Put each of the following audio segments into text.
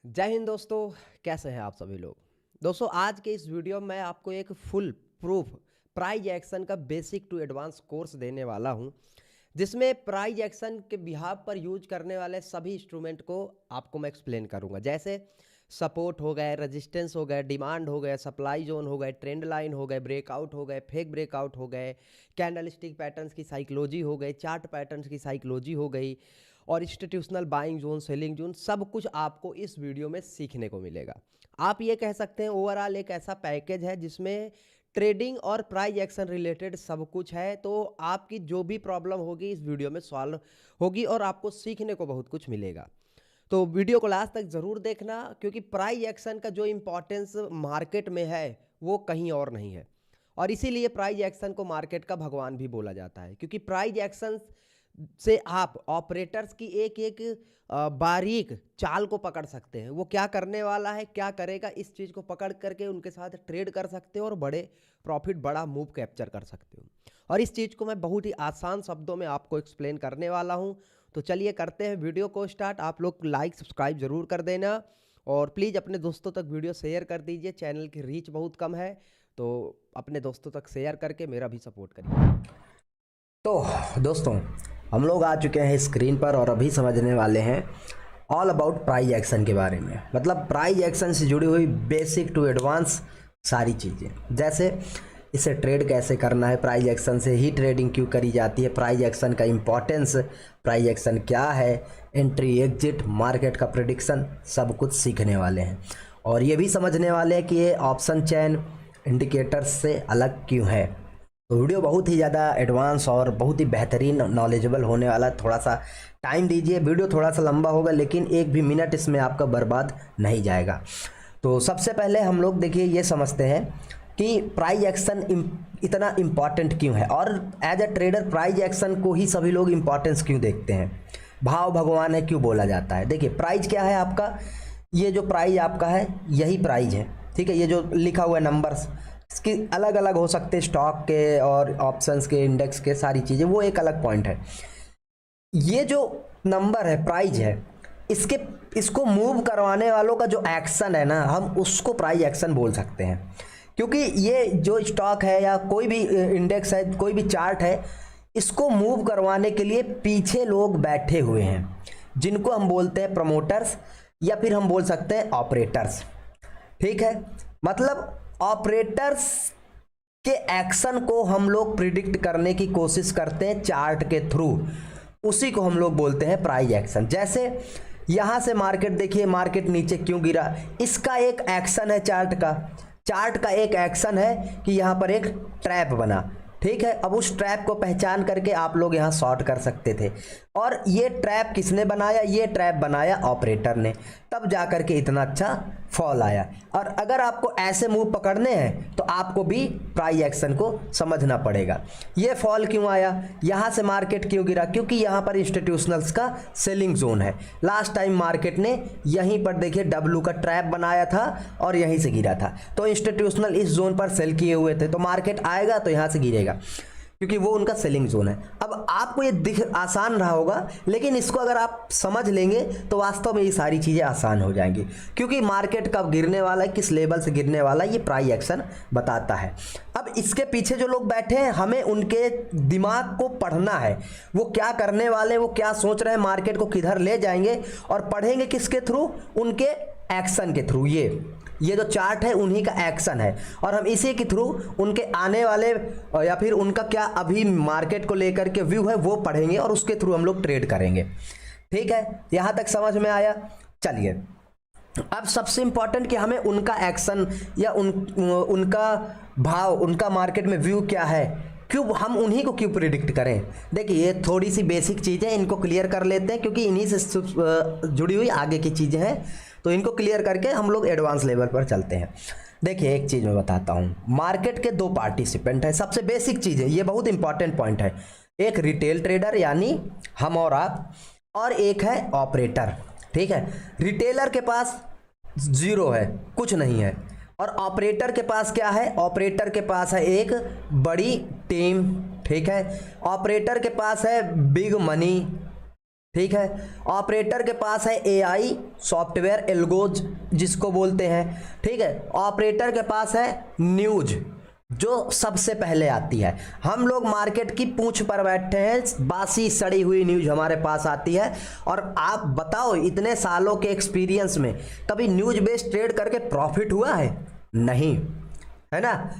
जय हिंद दोस्तों। कैसे हैं आप सभी लोग। दोस्तों आज के इस वीडियो में आपको एक फुल प्रूफ प्राइज एक्शन का बेसिक टू एडवांस कोर्स देने वाला हूं, जिसमें प्राइज एक्शन के बिहाफ पर यूज करने वाले सभी इंस्ट्रूमेंट को आपको मैं एक्सप्लेन करूंगा। जैसे सपोर्ट हो गए, रेजिस्टेंस हो गए, डिमांड हो गए, सप्लाई जोन हो गए, ट्रेंड लाइन हो गए, ब्रेकआउट हो गए, फेक ब्रेकआउट हो गए, कैंडल स्टिक पैटर्न्स की साइकोलॉजी हो गई, चार्ट पैटर्न्स की साइकोलॉजी हो गई और institutional buying zone, selling zone, सब कुछ आपको इस वीडियो में सीखने को मिलेगा। आप ये कह सकते हैं ओवरऑल एक ऐसा पैकेज है जिसमें ट्रेडिंग और प्राइज एक्शन रिलेटेड सब कुछ है। तो आपकी जो भी प्रॉब्लम होगी इस वीडियो में सॉल्व होगी और आपको सीखने को बहुत कुछ मिलेगा। तो वीडियो को लास्ट तक ज़रूर देखना, क्योंकि प्राइज एक्शन का जो इम्पोर्टेंस मार्केट में है वो कहीं और नहीं है। और इसीलिए प्राइज एक्शन को मार्केट का भगवान भी बोला जाता है, क्योंकि प्राइज एक्शन से आप ऑपरेटर्स की एक एक बारीक चाल को पकड़ सकते हैं। वो क्या करने वाला है, क्या करेगा, इस चीज़ को पकड़ करके उनके साथ ट्रेड कर सकते हो और बड़े प्रॉफिट, बड़ा मूव कैप्चर कर सकते हो। और इस चीज़ को मैं बहुत ही आसान शब्दों में आपको एक्सप्लेन करने वाला हूँ। तो चलिए करते हैं वीडियो को स्टार्ट। आप लोग लाइक सब्सक्राइब जरूर कर देना और प्लीज़ अपने दोस्तों तक वीडियो शेयर कर दीजिए। चैनल की रीच बहुत कम है, तो अपने दोस्तों तक शेयर करके मेरा भी सपोर्ट करिए। तो दोस्तों, हम लोग आ चुके हैं स्क्रीन पर और अभी समझने वाले हैं ऑल अबाउट प्राइज एक्शन के बारे में। मतलब प्राइज एक्शन से जुड़ी हुई बेसिक टू एडवांस सारी चीज़ें, जैसे इसे ट्रेड कैसे करना है, प्राइज एक्शन से ही ट्रेडिंग क्यों करी जाती है, प्राइज एक्शन का इम्पोर्टेंस, प्राइज एक्शन क्या है, एंट्री एग्जिट, मार्केट का प्रेडिक्शन, सब कुछ सीखने वाले हैं। और ये भी समझने वाले हैं कि ये ऑप्शन चेन इंडिकेटर्स से अलग क्यों है। तो वीडियो बहुत ही ज़्यादा एडवांस और बहुत ही बेहतरीन नॉलेजेबल होने वाला। थोड़ा सा टाइम दीजिए, वीडियो थोड़ा सा लंबा होगा लेकिन एक भी मिनट इसमें आपका बर्बाद नहीं जाएगा। तो सबसे पहले हम लोग देखिए ये समझते हैं कि प्राइज एक्शन इतना इम्पॉर्टेंट क्यों है और as a trader price action को ही सभी लोग इम्पॉर्टेंस क्यों देखते हैं, भाव भगवान है क्यों बोला जाता है। देखिए प्राइज क्या है आपका, ये जो प्राइज आपका है यही प्राइज है, ठीक है। ये जो लिखा हुआ है नंबर्स, इसके अलग अलग हो सकते हैं, स्टॉक के और ऑप्शंस के, इंडेक्स के, सारी चीज़ें, वो एक अलग पॉइंट है। ये जो नंबर है प्राइज है, इसको मूव करवाने वालों का जो एक्शन है ना, हम उसको प्राइज एक्शन बोल सकते हैं। क्योंकि ये जो स्टॉक है या कोई भी इंडेक्स है, कोई भी चार्ट है, इसको मूव करवाने के लिए पीछे लोग बैठे हुए हैं, जिनको हम बोलते हैं प्रमोटर्स या फिर हम बोल सकते हैं ऑपरेटर्स, ठीक है। मतलब ऑपरेटर्स के एक्शन को हम लोग प्रिडिक्ट करने की कोशिश करते हैं चार्ट के थ्रू, उसी को हम लोग बोलते हैं प्राइज एक्शन। जैसे यहां से मार्केट देखिए, मार्केट नीचे क्यों गिरा, इसका एक एक्शन है चार्ट का एक एक्शन है कि यहां पर एक ट्रैप बना, ठीक है। अब उस ट्रैप को पहचान करके आप लोग यहां शॉर्ट कर सकते थे, और ये ट्रैप किसने बनाया, ये ट्रैप बनाया ऑपरेटर ने, तब जाकर के इतना अच्छा फॉल आया। और अगर आपको ऐसे मूव पकड़ने हैं तो आपको भी प्राइज एक्शन को समझना पड़ेगा। ये फॉल क्यों आया, यहां से मार्केट क्यों गिरा, क्योंकि यहां पर इंस्टीट्यूशनल्स का सेलिंग जोन है। लास्ट टाइम मार्केट ने यहीं पर देखिए डब्ल्यू का ट्रैप बनाया था और यहीं से गिरा था, तो इंस्टीट्यूशनल इस जोन पर सेल किए हुए थे, तो मार्केट आएगा तो यहां से गिरेगा, क्योंकि वो उनका सेलिंग जोन है। अब आपको ये दिख आसान रहा होगा, लेकिन इसको अगर आप समझ लेंगे तो वास्तव में ये सारी चीज़ें आसान हो जाएंगी, क्योंकि मार्केट कब गिरने वाला है, किस लेवल से गिरने वाला है, ये प्राइज एक्शन बताता है। अब इसके पीछे जो लोग बैठे हैं, हमें उनके दिमाग को पढ़ना है, वो क्या करने वाले हैं, वो क्या सोच रहे हैं, मार्केट को किधर ले जाएंगे, और पढ़ेंगे किसके थ्रू, उनके एक्शन के थ्रू। ये जो चार्ट है उन्हीं का एक्शन है, और हम इसी के थ्रू उनके आने वाले या फिर उनका क्या अभी मार्केट को लेकर के व्यू है वो पढ़ेंगे, और उसके थ्रू हम लोग ट्रेड करेंगे, ठीक है। यहां तक समझ में आया। चलिए अब सबसे इंपॉर्टेंट कि हमें उनका एक्शन या उनका भाव, उनका मार्केट में व्यू क्या है, क्यों हम उन्हीं को क्यों प्रिडिक्ट करें। देखिए ये थोड़ी सी बेसिक चीज़ें, इनको क्लियर कर लेते हैं, क्योंकि इन्हीं से जुड़ी हुई आगे की चीज़ें हैं, तो इनको क्लियर करके हम लोग एडवांस लेवल पर चलते हैं। देखिए एक चीज़ मैं बताता हूँ, मार्केट के दो पार्टिसिपेंट है, सबसे बेसिक चीज़ है, ये बहुत इंपॉर्टेंट पॉइंट है। एक रिटेल ट्रेडर यानी हम और आप, और एक है ऑपरेटर, ठीक है। रिटेलर के पास जीरो है, कुछ नहीं है, और ऑपरेटर के पास क्या है, ऑपरेटर के पास है एक बड़ी टीम, ठीक है। ऑपरेटर के पास है बिग मनी, ठीक है। ऑपरेटर के पास है एआई सॉफ्टवेयर एल्गोज जिसको बोलते हैं, ठीक है। ऑपरेटर के पास है न्यूज जो सबसे पहले आती है। हम लोग मार्केट की पूंछ पर बैठे हैं, बासी सड़ी हुई न्यूज हमारे पास आती है। और आप बताओ इतने सालों के एक्सपीरियंस में कभी न्यूज बेस्ड ट्रेड करके प्रॉफिट हुआ है? नहीं, है ना।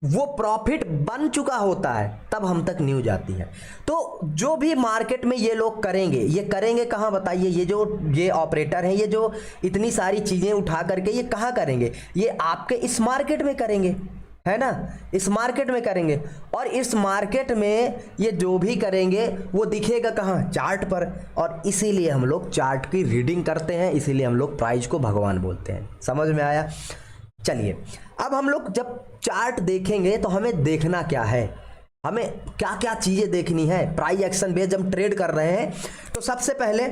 वो प्रॉफिट बन चुका होता है तब हम तक न्यूज आती है। तो जो भी मार्केट में ये लोग करेंगे, ये करेंगे कहाँ बताइए? ये ऑपरेटर हैं, ये जो इतनी सारी चीज़ें उठा करके ये कहाँ करेंगे? ये आपके इस मार्केट में करेंगे, है ना, इस मार्केट में करेंगे। और इस मार्केट में ये जो भी करेंगे वो दिखेगा कहाँ? चार्ट पर। और इसीलिए हम लोग चार्ट की रीडिंग करते हैं, इसीलिए हम लोग प्राइस को भगवान बोलते हैं। समझ में आया? चलिए, अब हम लोग जब चार्ट देखेंगे तो हमें देखना क्या है, हमें क्या क्या चीज़ें देखनी है प्राइस एक्शन बेस्ड जब ट्रेड कर रहे हैं। तो सबसे पहले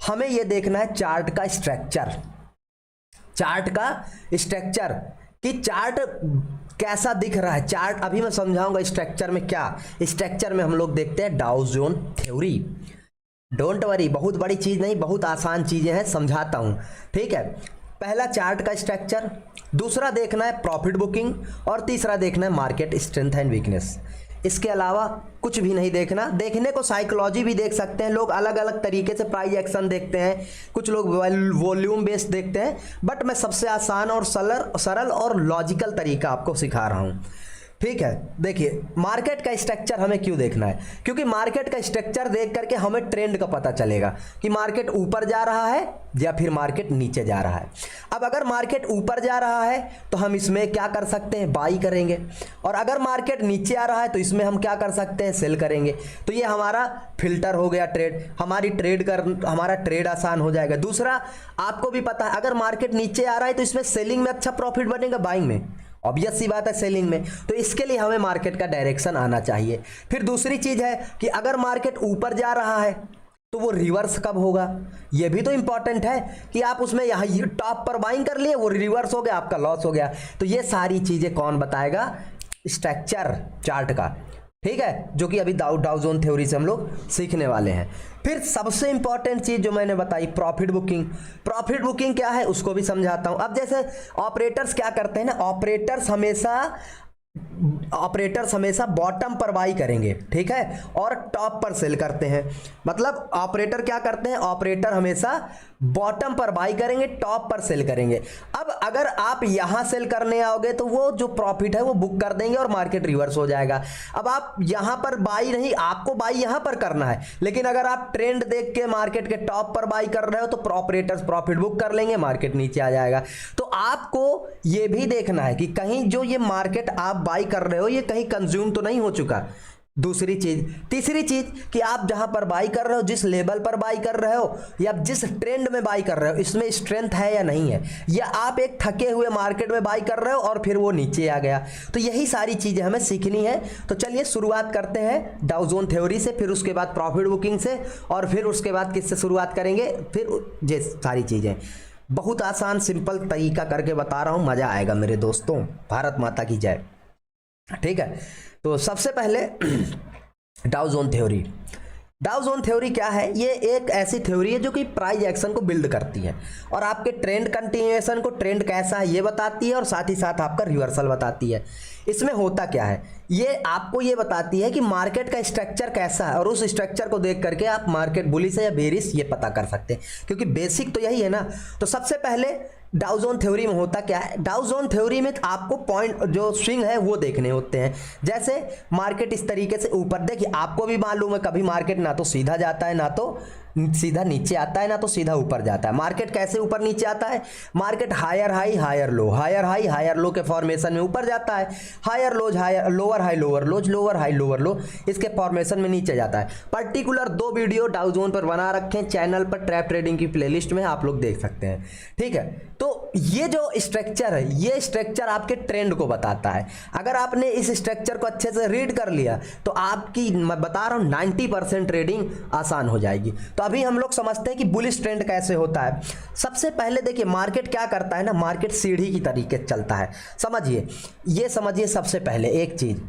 हमें ये देखना है चार्ट का स्ट्रक्चर, चार्ट का स्ट्रक्चर कि चार्ट कैसा दिख रहा है। चार्ट अभी मैं समझाऊंगा स्ट्रक्चर में क्या। स्ट्रक्चर में हम लोग देखते हैं डाउ जोन थ्योरी। डोंट वरी, बहुत बड़ी चीज़ नहीं, बहुत आसान चीज़ें हैं, समझाता हूँ, ठीक है। पहला चार्ट का स्ट्रक्चर, दूसरा देखना है प्रॉफिट बुकिंग, और तीसरा देखना है मार्केट स्ट्रेंथ एंड वीकनेस। इसके अलावा कुछ भी नहीं देखना। देखने को साइकोलॉजी भी देख सकते हैं लोग, अलग अलग तरीके से प्राइस एक्शन देखते हैं, कुछ लोग वॉल्यूम बेस्ड देखते हैं, बट मैं सबसे आसान और सरल और लॉजिकल तरीका आपको सिखा रहा हूँ, ठीक है। देखिए, मार्केट का स्ट्रक्चर हमें क्यों देखना है? क्योंकि मार्केट का स्ट्रक्चर देख करके हमें ट्रेंड का पता चलेगा कि मार्केट ऊपर जा रहा है या फिर मार्केट नीचे जा रहा है। अब अगर मार्केट ऊपर जा रहा है तो हम इसमें क्या कर सकते हैं? बाई करेंगे। और अगर मार्केट नीचे आ रहा है तो इसमें हम क्या कर सकते हैं? सेल करेंगे। तो ये हमारा फिल्टर हो गया ट्रेड, हमारा ट्रेड आसान हो जाएगा। दूसरा, आपको भी पता है अगर मार्केट नीचे आ रहा है तो इसमें सेलिंग में अच्छा प्रॉफिट बनेगा, बाइंग में ऑब्वियस सी बात है, सेलिंग में। तो इसके लिए हमें मार्केट का डायरेक्शन आना चाहिए। फिर दूसरी चीज है कि अगर मार्केट ऊपर जा रहा है तो वो रिवर्स कब होगा? ये भी तो इंपॉर्टेंट है कि आप उसमें यहाँ टॉप पर बाइंग कर लिए, वो रिवर्स हो गया, आपका लॉस हो गया। तो ये सारी चीजें कौन बताएगा? स्ट्रक्चर चार्ट का, ठीक है, जो कि अभी डाउ जोन थ्योरी से हम लोग सीखने वाले हैं। फिर सबसे इंपॉर्टेंट चीज जो मैंने बताई, प्रॉफिट बुकिंग। प्रॉफिट बुकिंग क्या है उसको भी समझाता हूं। अब जैसे ऑपरेटर्स क्या करते हैं ना, ऑपरेटर्स हमेशा बॉटम पर बाई करेंगे, ठीक है, और टॉप पर सेल करते हैं। मतलब ऑपरेटर क्या करते हैं? ऑपरेटर हमेशा बॉटम पर बाई करेंगे, टॉप पर सेल करेंगे। अब अगर आप यहां सेल करने आओगे तो वो जो प्रॉफिट है वो बुक कर देंगे और मार्केट रिवर्स हो जाएगा। अब आप यहां पर बाई नहीं, आपको बाई यहां पर करना है, लेकिन अगर आप ट्रेंड देख के मार्केट के टॉप पर बाई कर रहे हो तो ऑपरेटर्स प्रॉफिट बुक कर लेंगे, मार्केट नीचे आ जाएगा। तो आपको ये भी देखना है कि कहीं जो ये मार्केट आप बाई कर रहे हो ये कहीं कंज्यूम तो नहीं हो चुका। दूसरी चीज, तीसरी चीज कि आप जहां पर बाई कर रहे हो, जिस लेवल पर बाई कर रहे हो या जिस ट्रेंड में बाई कर रहे हो, इसमें स्ट्रेंथ है या नहीं है, या आप एक थके हुए मार्केट में बाई कर रहे हो और फिर वो नीचे आ गया। तो यही सारी चीजें हमें सीखनी है। तो चलिए शुरुआत करते हैं डाउ जोन थ्योरी से, फिर उसके बाद प्रॉफिट बुकिंग से, और फिर उसके बाद किससे शुरुआत करेंगे? फिर ये सारी चीजें बहुत आसान सिंपल तरीका करके बता रहा हूं, मजा आएगा मेरे दोस्तों। भारत माता की जय, ठीक है। तो सबसे पहले डाउ जोन थ्योरी। डाउ जोन थ्योरी क्या है? ये एक ऐसी थ्योरी है जो कि प्राइस एक्शन को बिल्ड करती है और आपके ट्रेंड कंटिन्यूएशन को, ट्रेंड कैसा है ये बताती है, और साथ ही साथ आपका रिवर्सल बताती है। इसमें होता क्या है, ये आपको ये बताती है कि मार्केट का स्ट्रक्चर कैसा है, और उस स्ट्रक्चर को देख करके आप मार्केट बुलिश है या बेरिश ये पता कर सकते हैं, क्योंकि बेसिक तो यही है ना। तो सबसे पहले डाउ जोन थ्योरी में होता क्या है? डाउ जोन थ्योरी में आपको पॉइंट जो स्विंग है वो देखने होते हैं। जैसे मार्केट इस तरीके से ऊपर, देखिए आपको भी मालूम है कभी मार्केट ना तो सीधा जाता है, ना तो सीधा नीचे आता है, ना तो सीधा ऊपर जाता है। मार्केट कैसे ऊपर नीचे आता है? Market higher high higher low, higher high higher low के फॉर्मेशन में ऊपर जाता है, higher lows higher, lower high lower lows, lower high lower low, इसके फॉर्मेशन में नीचे जाता है। पर्टिकुलर 2 वीडियो डाउ जोन पर बना रखे हैं चैनल पर, ट्रैप ट्रेडिंग की प्लेलिस्ट में आप लोग देख सकते हैं, ठीक है। तो ये जो स्ट्रक्चर है, ये स्ट्रक्चर आपके ट्रेंड को बताता है। अगर आपने इस स्ट्रक्चर को अच्छे से रीड कर लिया तो आपकी, मैं बता रहा हूं, 90% ट्रेडिंग आसान हो जाएगी। तो अभी हम लोग समझते हैं कि बुलिश ट्रेंड कैसे होता है। सबसे पहले देखिए मार्केट क्या करता है ना, मार्केट सीढ़ी की तरीके से चलता है। समझिए, ये समझिए सबसे पहले एक चीज,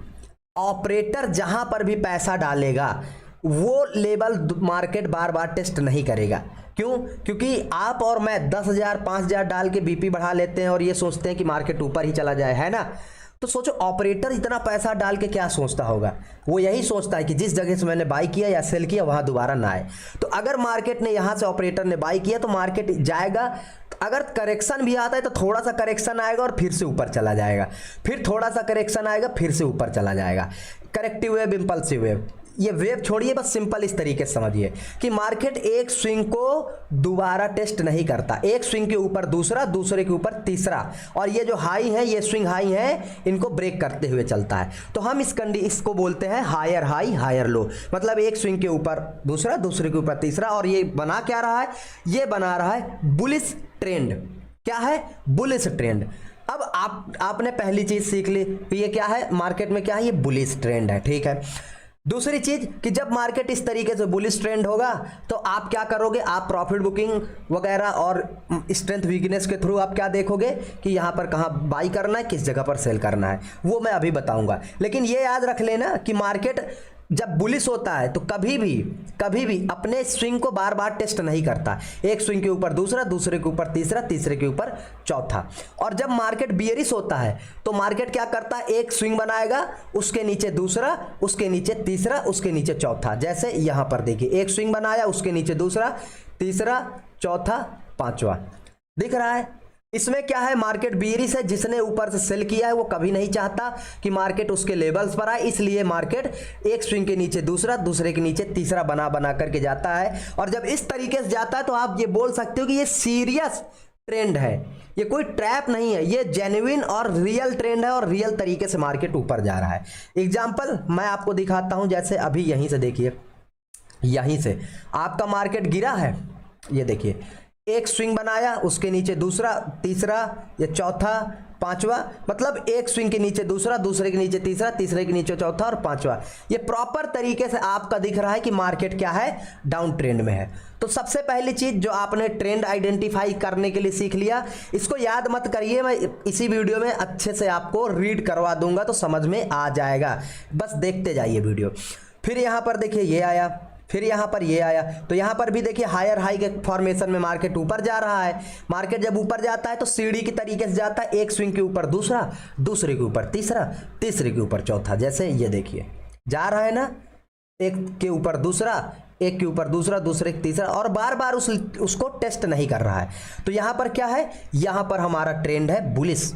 ऑपरेटर जहां पर भी पैसा डालेगा वो लेवल मार्केट बार बार टेस्ट नहीं करेगा। क्यों? क्योंकि आप और मैं 10,000 5,000 डाल के बीपी बढ़ा लेते हैं और ये सोचते हैं कि मार्केट ऊपर ही चला जाए, है ना। तो सोचो ऑपरेटर इतना पैसा डाल के क्या सोचता होगा, वो यही सोचता है कि जिस जगह से मैंने बाई किया या सेल किया वहां दोबारा ना आए। तो अगर मार्केट ने यहां से ऑपरेटर ने बाई किया तो मार्केट जाएगा, अगर करेक्शन भी आता है तो थोड़ा सा करेक्शन आएगा और फिर से ऊपर चला जाएगा, फिर थोड़ा सा करेक्शन आएगा फिर से ऊपर चला जाएगा। करेक्टिव वेव, इंपल्सिव वेव, ये वेव छोड़िए, बस सिंपल इस तरीके से समझिए कि मार्केट एक स्विंग को दोबारा टेस्ट नहीं करता, एक स्विंग के ऊपर दूसरा, दूसरे के ऊपर तीसरा, और ये जो हाई है, ये स्विंग हाई है, इनको ब्रेक करते हुए चलता है। तो हम इसको बोलते हैं हायर हाई हायर लो, मतलब एक स्विंग के ऊपर दूसरा, दूसरे के ऊपर तीसरा, और ये बना क्या रहा है, ये बना रहा है बुलिश ट्रेंड। क्या है? Bullish trend. अब आपने पहली चीज सीख ली कि ये क्या है, मार्केट में क्या है, ये बुलिश ट्रेंड है, ठीक है। दूसरी चीज कि जब मार्केट इस तरीके से बुलिश ट्रेंड होगा तो आप क्या करोगे, आप प्रॉफिट बुकिंग वगैरह और स्ट्रेंथ वीकनेस के थ्रू आप क्या देखोगे कि यहाँ पर कहाँ बाई करना है, किस जगह पर सेल करना है, वो मैं अभी बताऊंगा। लेकिन ये याद रख लेना कि मार्केट जब बुलिश होता है तो कभी भी अपने स्विंग को बार बार टेस्ट नहीं करता, एक स्विंग के ऊपर दूसरा, दूसरे के ऊपर तीसरा, तीसरे के ऊपर चौथा। और जब मार्केट बियरिश होता है तो मार्केट क्या करता है, एक स्विंग बनाएगा, उसके नीचे दूसरा, उसके नीचे तीसरा, उसके नीचे चौथा। जैसे यहां पर देखिए, एक स्विंग बनाया, उसके नीचे दूसरा, तीसरा, चौथा, पांचवा, दिख रहा है। इसमें क्या है, मार्केट बियरिश है, जिसने ऊपर से सेल किया है वो कभी नहीं चाहता कि मार्केट उसके लेवल्स पर आए, इसलिए मार्केट एक स्विंग के नीचे दूसरा, दूसरे के नीचे तीसरा बना करके जाता है। और जब इस तरीके से जाता है तो आप ये बोल सकते हो कि ये सीरियस ट्रेंड है, ये कोई ट्रैप नहीं है, ये जेन्युइन और रियल ट्रेंड है और रियल तरीके से मार्केट ऊपर जा रहा है। एग्जाम्पल मैं आपको दिखाता हूं, जैसे अभी यहीं से देखिए, यहीं से आपका मार्केट गिरा है, ये देखिए, एक स्विंग बनाया, उसके नीचे दूसरा, तीसरा, या चौथा, पांचवा, मतलब एक स्विंग के नीचे दूसरा, दूसरे के नीचे तीसरा, तीसरे के नीचे चौथा और पांचवा। ये प्रॉपर तरीके से आपका दिख रहा है कि मार्केट क्या है, डाउन ट्रेंड में है। तो सबसे पहली चीज जो आपने ट्रेंड आइडेंटिफाई करने के लिए सीख लिया, इसको याद मत करिए, मैं इसी वीडियो में अच्छे से आपको रीड करवा दूंगा तो समझ में आ जाएगा, बस देखते जाइए वीडियो। फिर यहां पर देखिए ये आया, फिर यहां पर ये आया, तो यहां पर भी देखिए हायर हाई के फॉर्मेशन में मार्केट ऊपर जा रहा है। मार्केट जब ऊपर जाता है तो सीढ़ी की तरीके से जाता है, एक स्विंग के ऊपर दूसरा, दूसरे के ऊपर तीसरा, तीसरे के ऊपर चौथा। जैसे ये देखिए जा रहा है ना, एक के ऊपर दूसरा, एक के ऊपर दूसरा, दूसरे के तीसरा, और बार बार उसको टेस्ट नहीं कर रहा है। तो यहां पर क्या है, यहां पर हमारा ट्रेंड है बुलिश,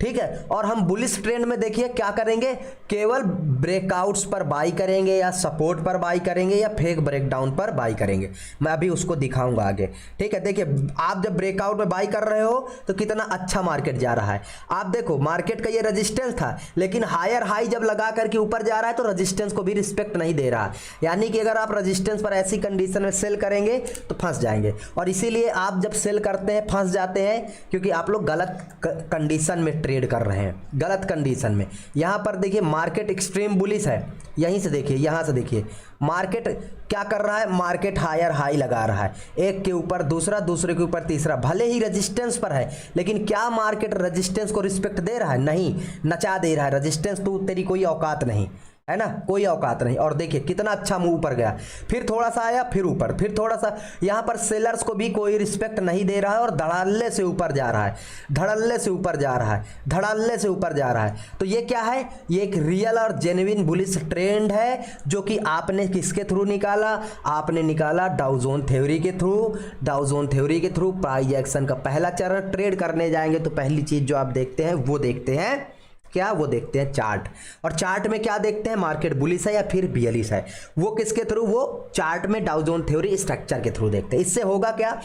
ठीक है। और हम बुलिश ट्रेंड में देखिए क्या करेंगे, केवल ब्रेकआउट्स पर बाई करेंगे या सपोर्ट पर बाई करेंगे या फेक ब्रेकडाउन पर बाई करेंगे, मैं अभी उसको दिखाऊंगा आगे, ठीक है। देखिए आप जब ब्रेकआउट में बाई कर रहे हो तो कितना अच्छा मार्केट जा रहा है। आप देखो मार्केट का ये रेजिस्टेंस था, लेकिन हायर हाई जब लगा करके ऊपर जा रहा है तो रेजिस्टेंस को भी रिस्पेक्ट नहीं दे रहा, यानी कि अगर आप रेजिस्टेंस पर ऐसी कंडीशन में सेल करेंगे तो फंस जाएंगे। और इसीलिए आप जब सेल करते हैं फंस जाते हैं, क्योंकि आप लोग गलत कंडीशन में ट्रेड कर रहे हैं, गलत कंडीशन में। यहां पर देखिए मार्केट एक्सट्रीम बुलिश है, यहीं से देखिए, यहां से देखिए मार्केट क्या कर रहा है, मार्केट हायर हाई लगा रहा है, एक के ऊपर दूसरा, दूसरे के ऊपर तीसरा, भले ही रेजिस्टेंस पर है, लेकिन क्या मार्केट रेजिस्टेंस को रिस्पेक्ट दे रहा है? नहीं, नचा दे रहा है। रेजिस्टेंस तो तेरी कोई औकात नहीं है ना, कोई औकात नहीं। और देखिए कितना अच्छा मुंह ऊपर गया, फिर थोड़ा सा आया, फिर ऊपर, फिर थोड़ा सा। यहां पर सेलर्स को भी कोई रिस्पेक्ट नहीं दे रहा है और धड़ल्ले से ऊपर जा रहा है, धड़ल्ले से ऊपर जा रहा है, धड़ल्ले से ऊपर जा रहा है। तो ये क्या है, ये एक रियल और जेन्युइन बुलिश ट्रेंड है, जो कि आपने किसके थ्रू निकाला, आपने निकाला डाउ जोन थ्योरी के थ्रू। डाउ जोन थ्योरी के थ्रू प्राइस एक्शन का पहला चरण, ट्रेड करने जाएंगे तो पहली चीज जो आप देखते हैं वो देखते हैं क्या, वो देखते हैं चार्ट। और चार्ट में क्या देखते हैं, मार्केट बुलिश है या फिर बियरिश है, वो किसके थ्रू, वो चार्ट में डाउ जोन थ्योरी स्ट्रक्चर के थ्रू देखते हैं। इससे होगा क्या,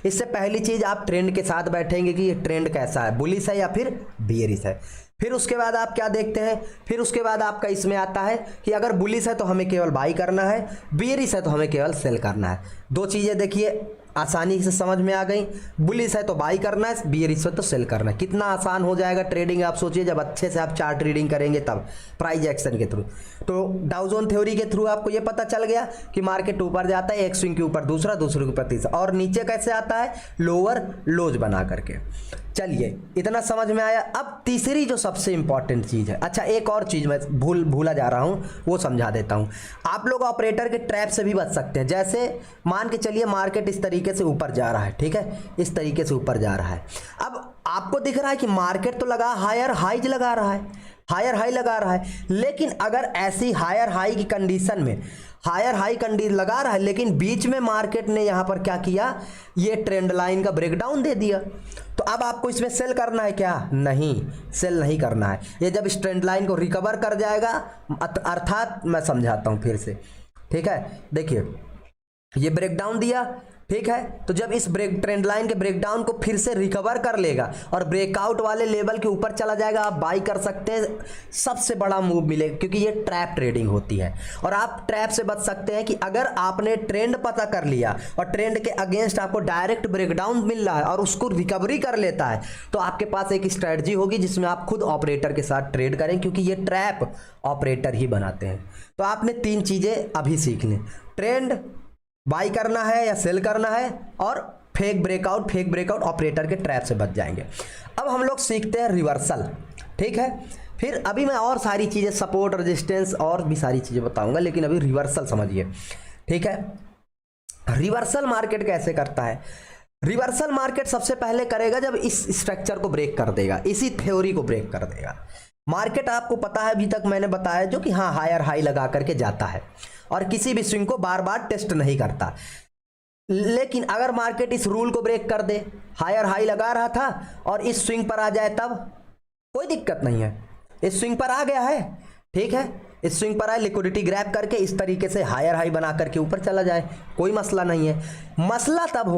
इससे पहली चीज आप ट्रेंड के साथ बैठेंगे कि ये ट्रेंड कैसा है, बुलिश है या फिर बियरिश है। फिर उसके बाद आप क्या देखते हैं, फिर उसके बाद आपका इसमें आता है कि अगर बुलिश है तो हमें केवल बाई करना है, बियरिश है तो हमें केवल सेल करना है। दो चीजें देखिए आसानी से समझ में आ गई, बुलिश है तो बाई करना है, बियरिश है तो सेल करना है। कितना आसान हो जाएगा ट्रेडिंग, आप सोचिए जब अच्छे से आप चार्ट रीडिंग करेंगे तब प्राइस एक्शन के थ्रू। तो डाउ जोन थ्योरी के थ्रू आपको ये पता चल गया कि मार्केट ऊपर जाता है, एक स्विंग के ऊपर दूसरा, दूसरे के ऊपर तीसरा, और नीचे कैसे आता है, लोअर लोज बना करके। चलिए इतना समझ में आया। अब तीसरी जो सबसे इंपॉर्टेंट चीज़ है, अच्छा एक और चीज़ मैं भूला जा रहा हूँ, वो समझा देता हूँ। आप लोग ऑपरेटर के ट्रैप से भी बच सकते हैं। जैसे मान के चलिए मार्केट इस तरीके से ऊपर जा रहा है, ठीक है, इस तरीके से ऊपर जा रहा है। अब आपको दिख रहा है कि मार्केट तो लगा हायर हाईज लगा रहा है, हायर हाई लगा रहा है, लेकिन अगर ऐसी हायर हाई की कंडीशन में हायर हाई कंडीशन लगा रहा है, लेकिन बीच में मार्केट ने यहाँ पर क्या किया, ये ट्रेंड लाइन का ब्रेकडाउन दे दिया, तो अब आपको इसमें सेल करना है क्या? नहीं, सेल नहीं करना है। ये जब इस ट्रेंड लाइन को रिकवर कर जाएगा, अर्थात मैं समझाता हूँ फिर से, ठीक है, देखिए ये ब्रेकडाउन दिया, ठीक है, तो जब इस ट्रेंड लाइन के ब्रेकडाउन को फिर से रिकवर कर लेगा और ब्रेकआउट वाले लेवल के ऊपर चला जाएगा, आप बाई कर सकते हैं, सबसे बड़ा मूव मिलेगा, क्योंकि ये ट्रैप ट्रेडिंग होती है। और आप ट्रैप से बच सकते हैं कि अगर आपने ट्रेंड पता कर लिया और ट्रेंड के अगेंस्ट आपको डायरेक्ट ब्रेकडाउन मिल रहा है और उसको रिकवरी कर लेता है, तो आपके पास एक स्ट्रैटेजी होगी जिसमें आप खुद ऑपरेटर के साथ ट्रेड करें, क्योंकि ये ट्रैप ऑपरेटर ही बनाते हैं। तो आपने 3 चीज़ें अभी सीख लें, ट्रेंड बाई करना है या सेल करना है, और फेक ब्रेकआउट ऑपरेटर के ट्रैप से बच जाएंगे। अब हम लोग सीखते हैं रिवर्सल, ठीक है, फिर अभी मैं और सारी चीज़ें सपोर्ट रेजिस्टेंस और भी सारी चीज़ें बताऊंगा, लेकिन अभी रिवर्सल समझिए, ठीक है। रिवर्सल मार्केट कैसे करता है? रिवर्सल मार्केट सबसे पहले करेगा जब इस स्ट्रक्चर को ब्रेक कर देगा, इसी थ्योरी को ब्रेक कर देगा। मार्केट आपको पता है, अभी तक मैंने बताया जो कि हाँ हायर हाई लगा करके जाता है और किसी भी स्विंग को बार बार टेस्ट नहीं करता। लेकिन अगर मार्केट इस रूल को ब्रेक कर दे, हायर हाई लगा रहा था और इस स्विंग पर आ जाए, तब कोई दिक्कत नहीं है, इस स्विंग पर आ गया है, ठीक है, इस स्विंग पर आए, लिक्विडिटी ग्रैब करके इस तरीके से हायर हाई बना करके ऊपर चला जाए, कोई मसला नहीं है। मसला तब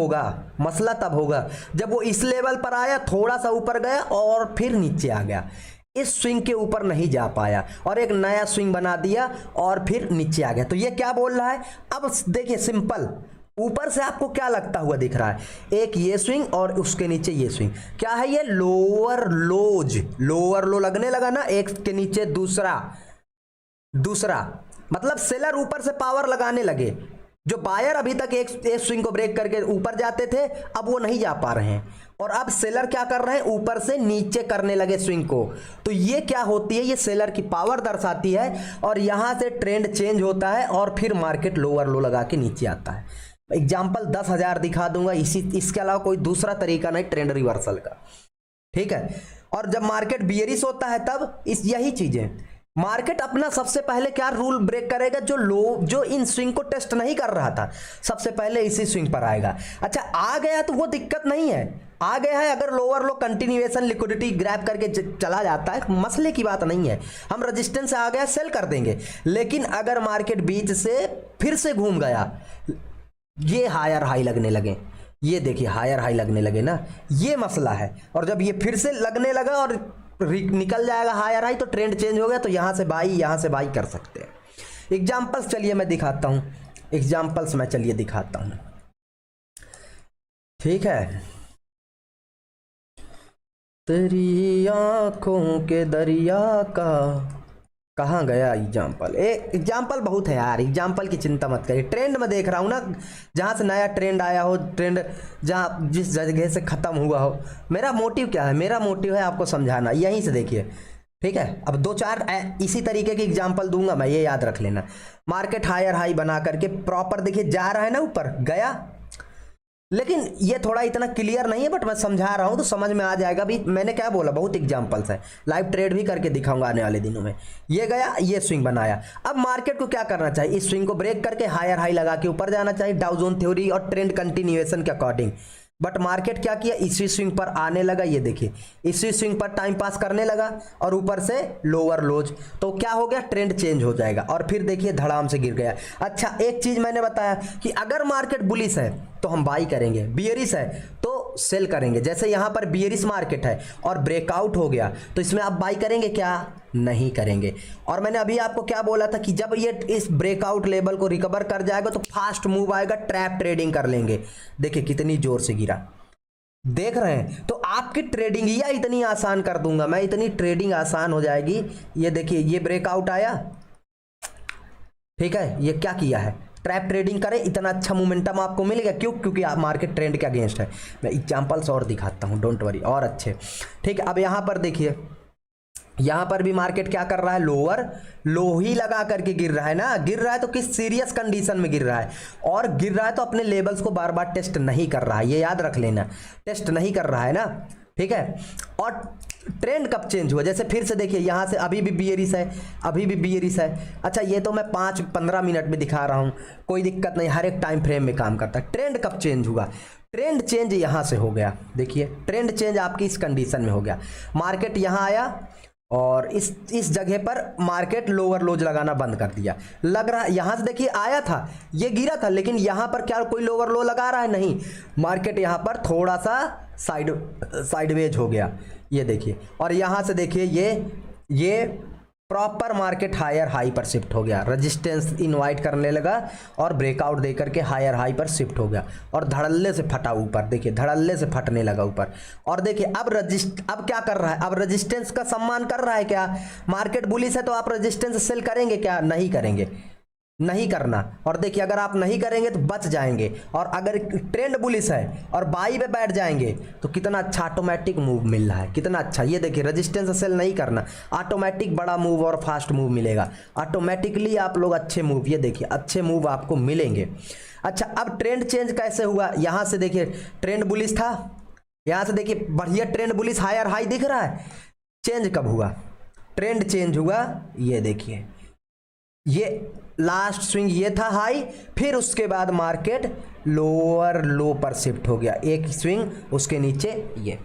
होगा जब वो इस लेवल पर आया, थोड़ा सा ऊपर गया और फिर नीचे आ गया, इस स्विंग के ऊपर नहीं जा पाया और एक नया स्विंग बना दिया और फिर नीचे आ गया। तो ये क्या बोल रहा है? अब देखिए सिंपल, ऊपर से आपको क्या लगता हुआ दिख रहा है? एक ये स्विंग और उसके नीचे ये स्विंग, क्या है ये? लोअर लो लगने लगा ना, एक के नीचे दूसरा, मतलब सेलर ऊपर से पावर लगाने लगे। जो बायर अभी तक एक स्विंग को ब्रेक करके ऊपर जाते थे, अब वो नहीं जा पा रहे हैं, और अब सेलर क्या कर रहे हैं? ऊपर से नीचे करने लगे स्विंग को। तो ये क्या होती है? ये सेलर की पावर दर्शाती है, और यहां से ट्रेंड चेंज होता है और फिर मार्केट लोअर लो लगा के नीचे आता है। एग्जाम्पल 10,000 दिखा दूंगा, इसके अलावा कोई दूसरा तरीका नहीं ट्रेंड रिवर्सल का, ठीक है। और जब मार्केट बियरिश होता है तब यही चीजें, मार्केट अपना सबसे पहले क्या रूल ब्रेक करेगा? जो इन स्विंग को टेस्ट नहीं कर रहा था, सबसे पहले इसी स्विंग पर आएगा। अच्छा आ गया तो वो दिक्कत नहीं है, आ गया है, अगर लोअर लो कंटिन्यूएशन लिक्विडिटी ग्रैब करके चला जाता है, मसले की बात नहीं है, हम रेजिस्टेंस आ गया सेल कर देंगे। लेकिन अगर मार्केट बीच से फिर से घूम गया, ये हायर हाई लगने लगे, ये देखिए हायर हाई लगने लगे ना, ये मसला है। और जब ये फिर से लगने लगा और निकल जाएगा हायर हाई, तो ट्रेंड चेंज हो गया, तो यहां से बाई कर सकते हैं। एग्जाम्पल्स चलिए मैं दिखाता हूं, ठीक है। तेरी आंखों के दरिया का कहाँ गया एग्जाम्पल? एग्जाम्पल बहुत है यार, एग्जाम्पल की चिंता मत करिए। ट्रेंड में देख रहा हूँ ना, जहाँ से नया ट्रेंड आया हो, ट्रेंड जहाँ जिस जगह से ख़त्म हुआ हो, मेरा मोटिव क्या है? मेरा मोटिव है आपको समझाना, यहीं से देखिए, ठीक है। अब 2-4 इसी तरीके की एग्जाम्पल दूंगा मैं, ये याद रख लेना। मार्केट हायर हाई बना करके प्रॉपर देखिए जा रहा है ना, ऊपर गया, लेकिन ये थोड़ा इतना क्लियर नहीं है, बट मैं समझा रहा हूं तो समझ में आ जाएगा। भी मैंने क्या बोला, बहुत एग्जांपल्स हैं, लाइव ट्रेड भी करके दिखाऊंगा आने वाले दिनों में। ये गया, ये स्विंग बनाया, अब मार्केट को क्या करना चाहिए? इस स्विंग को ब्रेक करके हायर हाई लगा के ऊपर जाना चाहिए, डाउ जोन थ्योरी और ट्रेंड कंटिन्यूएशन के अकॉर्डिंग। बट मार्केट क्या किया? इसी स्विंग पर आने लगा, ये देखिए इसी स्विंग पर टाइम पास करने लगा और ऊपर से लोअर लोज, तो क्या हो गया? ट्रेंड चेंज हो जाएगा और फिर देखिए धड़ाम से गिर गया। अच्छा एक चीज मैंने बताया कि अगर मार्केट बुलिश है तो हम बाई करेंगे, बियरिश है तो सेल करेंगे। जैसे यहां पर बियरिश मार्केट है और ब्रेकआउट हो गया, तो इसमें आप बाई करेंगे क्या? नहीं करेंगे। और मैंने अभी आपको क्या बोला था कि जब ये इस ब्रेकआउट लेवल को रिकवर कर जाएगा तो फास्ट मूव आएगा, ट्रैप ट्रेडिंग कर लेंगे। देखिए कितनी जोर से गिरा, देख रहे हैं? तो आपकी ट्रेडिंग या इतनी आसान कर दूंगा मैं, इतनी ट्रेडिंग आसान हो जाएगी। ये देखिए ये ब्रेकआउट आया, ठीक है, ये क्या किया है? ट्रैप ट्रेडिंग करें, इतना अच्छा मोमेंटम आपको मिलेगा। क्यों? क्योंकि आप मार्केट ट्रेंड के अगेंस्ट है। मैं एग्जांपल्स और दिखाता हूं, डोंट वरी, और अच्छे। ठीक है, अब यहां पर देखिए, यहां पर भी मार्केट क्या कर रहा है, लोअर लो ही लगा करके गिर रहा है ना। गिर रहा है तो किस सीरियस कंडीशन में गिर रहा है, और गिर रहा है तो अपने लेवल्स को बार बार टेस्ट नहीं कर रहा है, ये याद रख लेना, टेस्ट नहीं कर रहा है ना। ठीक है, और ट्रेंड कब चेंज हुआ, जैसे फिर से देखिए यहां से अभी भी बियरिश है, अभी भी बियरिश है। अच्छा, ये तो मैं 5-15 मिनट में दिखा रहा हूं, कोई दिक्कत नहीं, हर एक टाइम फ्रेम में काम करता है। ट्रेंड कब चेंज हुआ, ट्रेंड चेंज यहां से हो गया। देखिए ट्रेंड चेंज आपकी इस कंडीशन में हो गया, मार्केट यहां आया और इस जगह पर मार्केट लोअर लोज लगाना बंद कर दिया। लग रहा है यहां से देखिए आया था, ये गिरा था, लेकिन यहां पर क्या कोई लोअर लो लगा रहा है, नहीं। मार्केट यहां पर थोड़ा सा साइडवेज हो गया, ये देखिए, और यहां से देखिए ये प्रॉपर मार्केट हायर हाई पर शिफ्ट हो गया, रेजिस्टेंस इनवाइट करने लगा और ब्रेकआउट देकर के हायर हाई पर शिफ्ट हो गया, और धड़ल्ले से फटा ऊपर, देखिए धड़ल्ले से फटने लगा ऊपर। और देखिए अब क्या कर रहा है, अब रेजिस्टेंस का सम्मान कर रहा है क्या। मार्केट बुलिश है तो आप रेजिस्टेंस सेल करेंगे क्या, नहीं करेंगे, नहीं करना। और देखिए अगर आप नहीं करेंगे तो बच जाएंगे, और अगर ट्रेंड बुलिश है और बाई पे बैठ जाएंगे तो कितना अच्छा ऑटोमेटिक मूव मिल रहा है, कितना अच्छा। ये देखिए रेजिस्टेंस सेल नहीं करना, ऑटोमेटिक बड़ा मूव और फास्ट मूव मिलेगा, ऑटोमेटिकली आप लोग अच्छे मूव, ये देखिए अच्छे मूव आपको मिलेंगे। अच्छा, अब ट्रेंड चेंज कैसे हुआ, यहां से देखिए ट्रेंड बुलिश था, यहां से देखिए बढ़िया ट्रेंड बुलिश हायर हाई दिख रहा है। चेंज कब हुआ, ट्रेंड चेंज हुआ, ये देखिए ये लास्ट स्विंग ये था हाई, फिर उसके बाद मार्केट लोअर लो पर शिफ्ट हो गया, एक स्विंग उसके नीचे ये,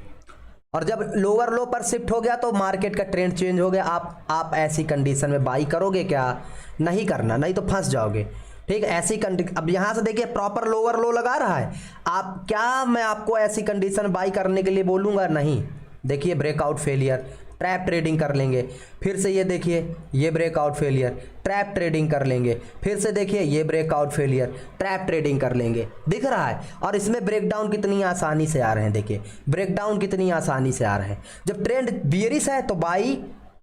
और जब लोअर लो पर शिफ्ट हो गया तो मार्केट का ट्रेंड चेंज हो गया। आप ऐसी कंडीशन में बाई करोगे क्या, नहीं करना, नहीं तो फंस जाओगे। ठीक है, ऐसी कंडीशन, अब यहां से देखिए प्रॉपर लोअर लो लगा रहा है, आप क्या मैं आपको ऐसी कंडीशन बाई करने के लिए बोलूंगा, नहीं। देखिए ब्रेकआउट फेलियर, ट्रैप ट्रेडिंग कर लेंगे, फिर से ये देखिए ये ब्रेकआउट फेलियर, ट्रैप ट्रेडिंग कर लेंगे, फिर से देखिए ये ब्रेकआउट फेलियर, ट्रैप ट्रेडिंग कर लेंगे, दिख रहा है। और इसमें ब्रेकडाउन कितनी आसानी से आ रहे हैं, देखिए ब्रेकडाउन कितनी आसानी से आ रहे हैं। जब ट्रेंड बियरिश है तो बाई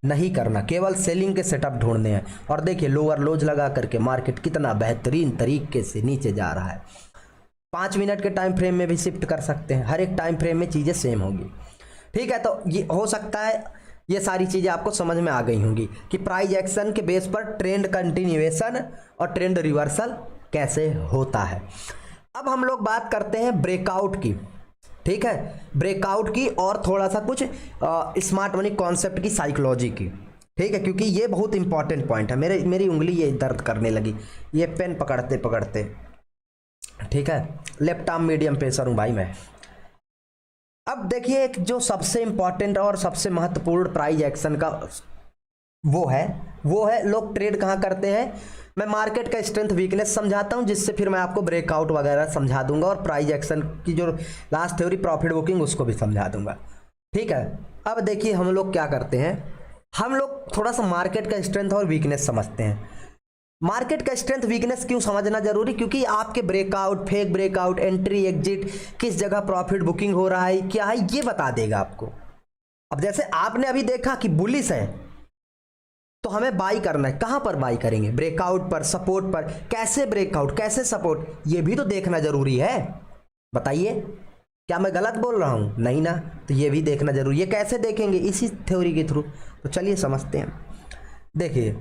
नहीं करना, केवल सेलिंग के सेटअप ढूंढने हैं। और देखिए लोअर लोज लगा करके मार्केट कितना बेहतरीन तरीके से नीचे जा रहा है। 5 मिनट के टाइम फ्रेम में भी शिफ्ट कर सकते हैं, हर एक टाइम फ्रेम में चीज़ें सेम होगी। ठीक है, तो ये हो सकता है ये सारी चीज़ें आपको समझ में आ गई होंगी कि प्राइस एक्शन के बेस पर ट्रेंड कंटिन्यूएशन और ट्रेंड रिवर्सल कैसे होता है। अब हम लोग बात करते हैं ब्रेकआउट की। ठीक है, ब्रेकआउट की और थोड़ा सा कुछ स्मार्ट मनी कॉन्सेप्ट की, साइकोलॉजी की। ठीक है, क्योंकि ये बहुत इंपॉर्टेंट पॉइंट है। मेरी उंगली ये दर्द करने लगी ये पेन पकड़ते पकड़ते। ठीक है, लेफ्ट आर्म मीडियम पेसर हूँ भाई मैं। अब देखिए एक जो सबसे इंपॉर्टेंट और सबसे महत्वपूर्ण प्राइस एक्शन का वो है लोग ट्रेड कहाँ करते हैं। मैं मार्केट का स्ट्रेंथ वीकनेस समझाता हूं, जिससे फिर मैं आपको ब्रेकआउट वगैरह समझा दूंगा, और प्राइस एक्शन की जो लास्ट थ्योरी प्रॉफिट बुकिंग उसको भी समझा दूंगा। ठीक है, अब देखिए हम लोग क्या करते हैं, हम लोग थोड़ा सा मार्केट का स्ट्रेंथ और वीकनेस समझते हैं। मार्केट का स्ट्रेंथ वीकनेस क्यों समझना जरूरी, क्योंकि आपके breakout, fake breakout, entry exit, किस जगह प्रॉफिट बुकिंग हो रहा है, क्या है, ये बता देगा आपको। अब जैसे आपने अभी देखा कि बुलिश है तो हमें बाई करना है, कहां पर बाई करेंगे, ब्रेकआउट पर, सपोर्ट पर, कैसे ब्रेकआउट कैसे सपोर्ट, ये भी तो देखना जरूरी है। बताइए क्या मैं गलत बोल रहा हूं, नहीं ना, तो ये भी देखना जरूरी है। कैसे देखेंगे, इसी थ्योरी के थ्रू। तो चलिए समझते हैं। देखिए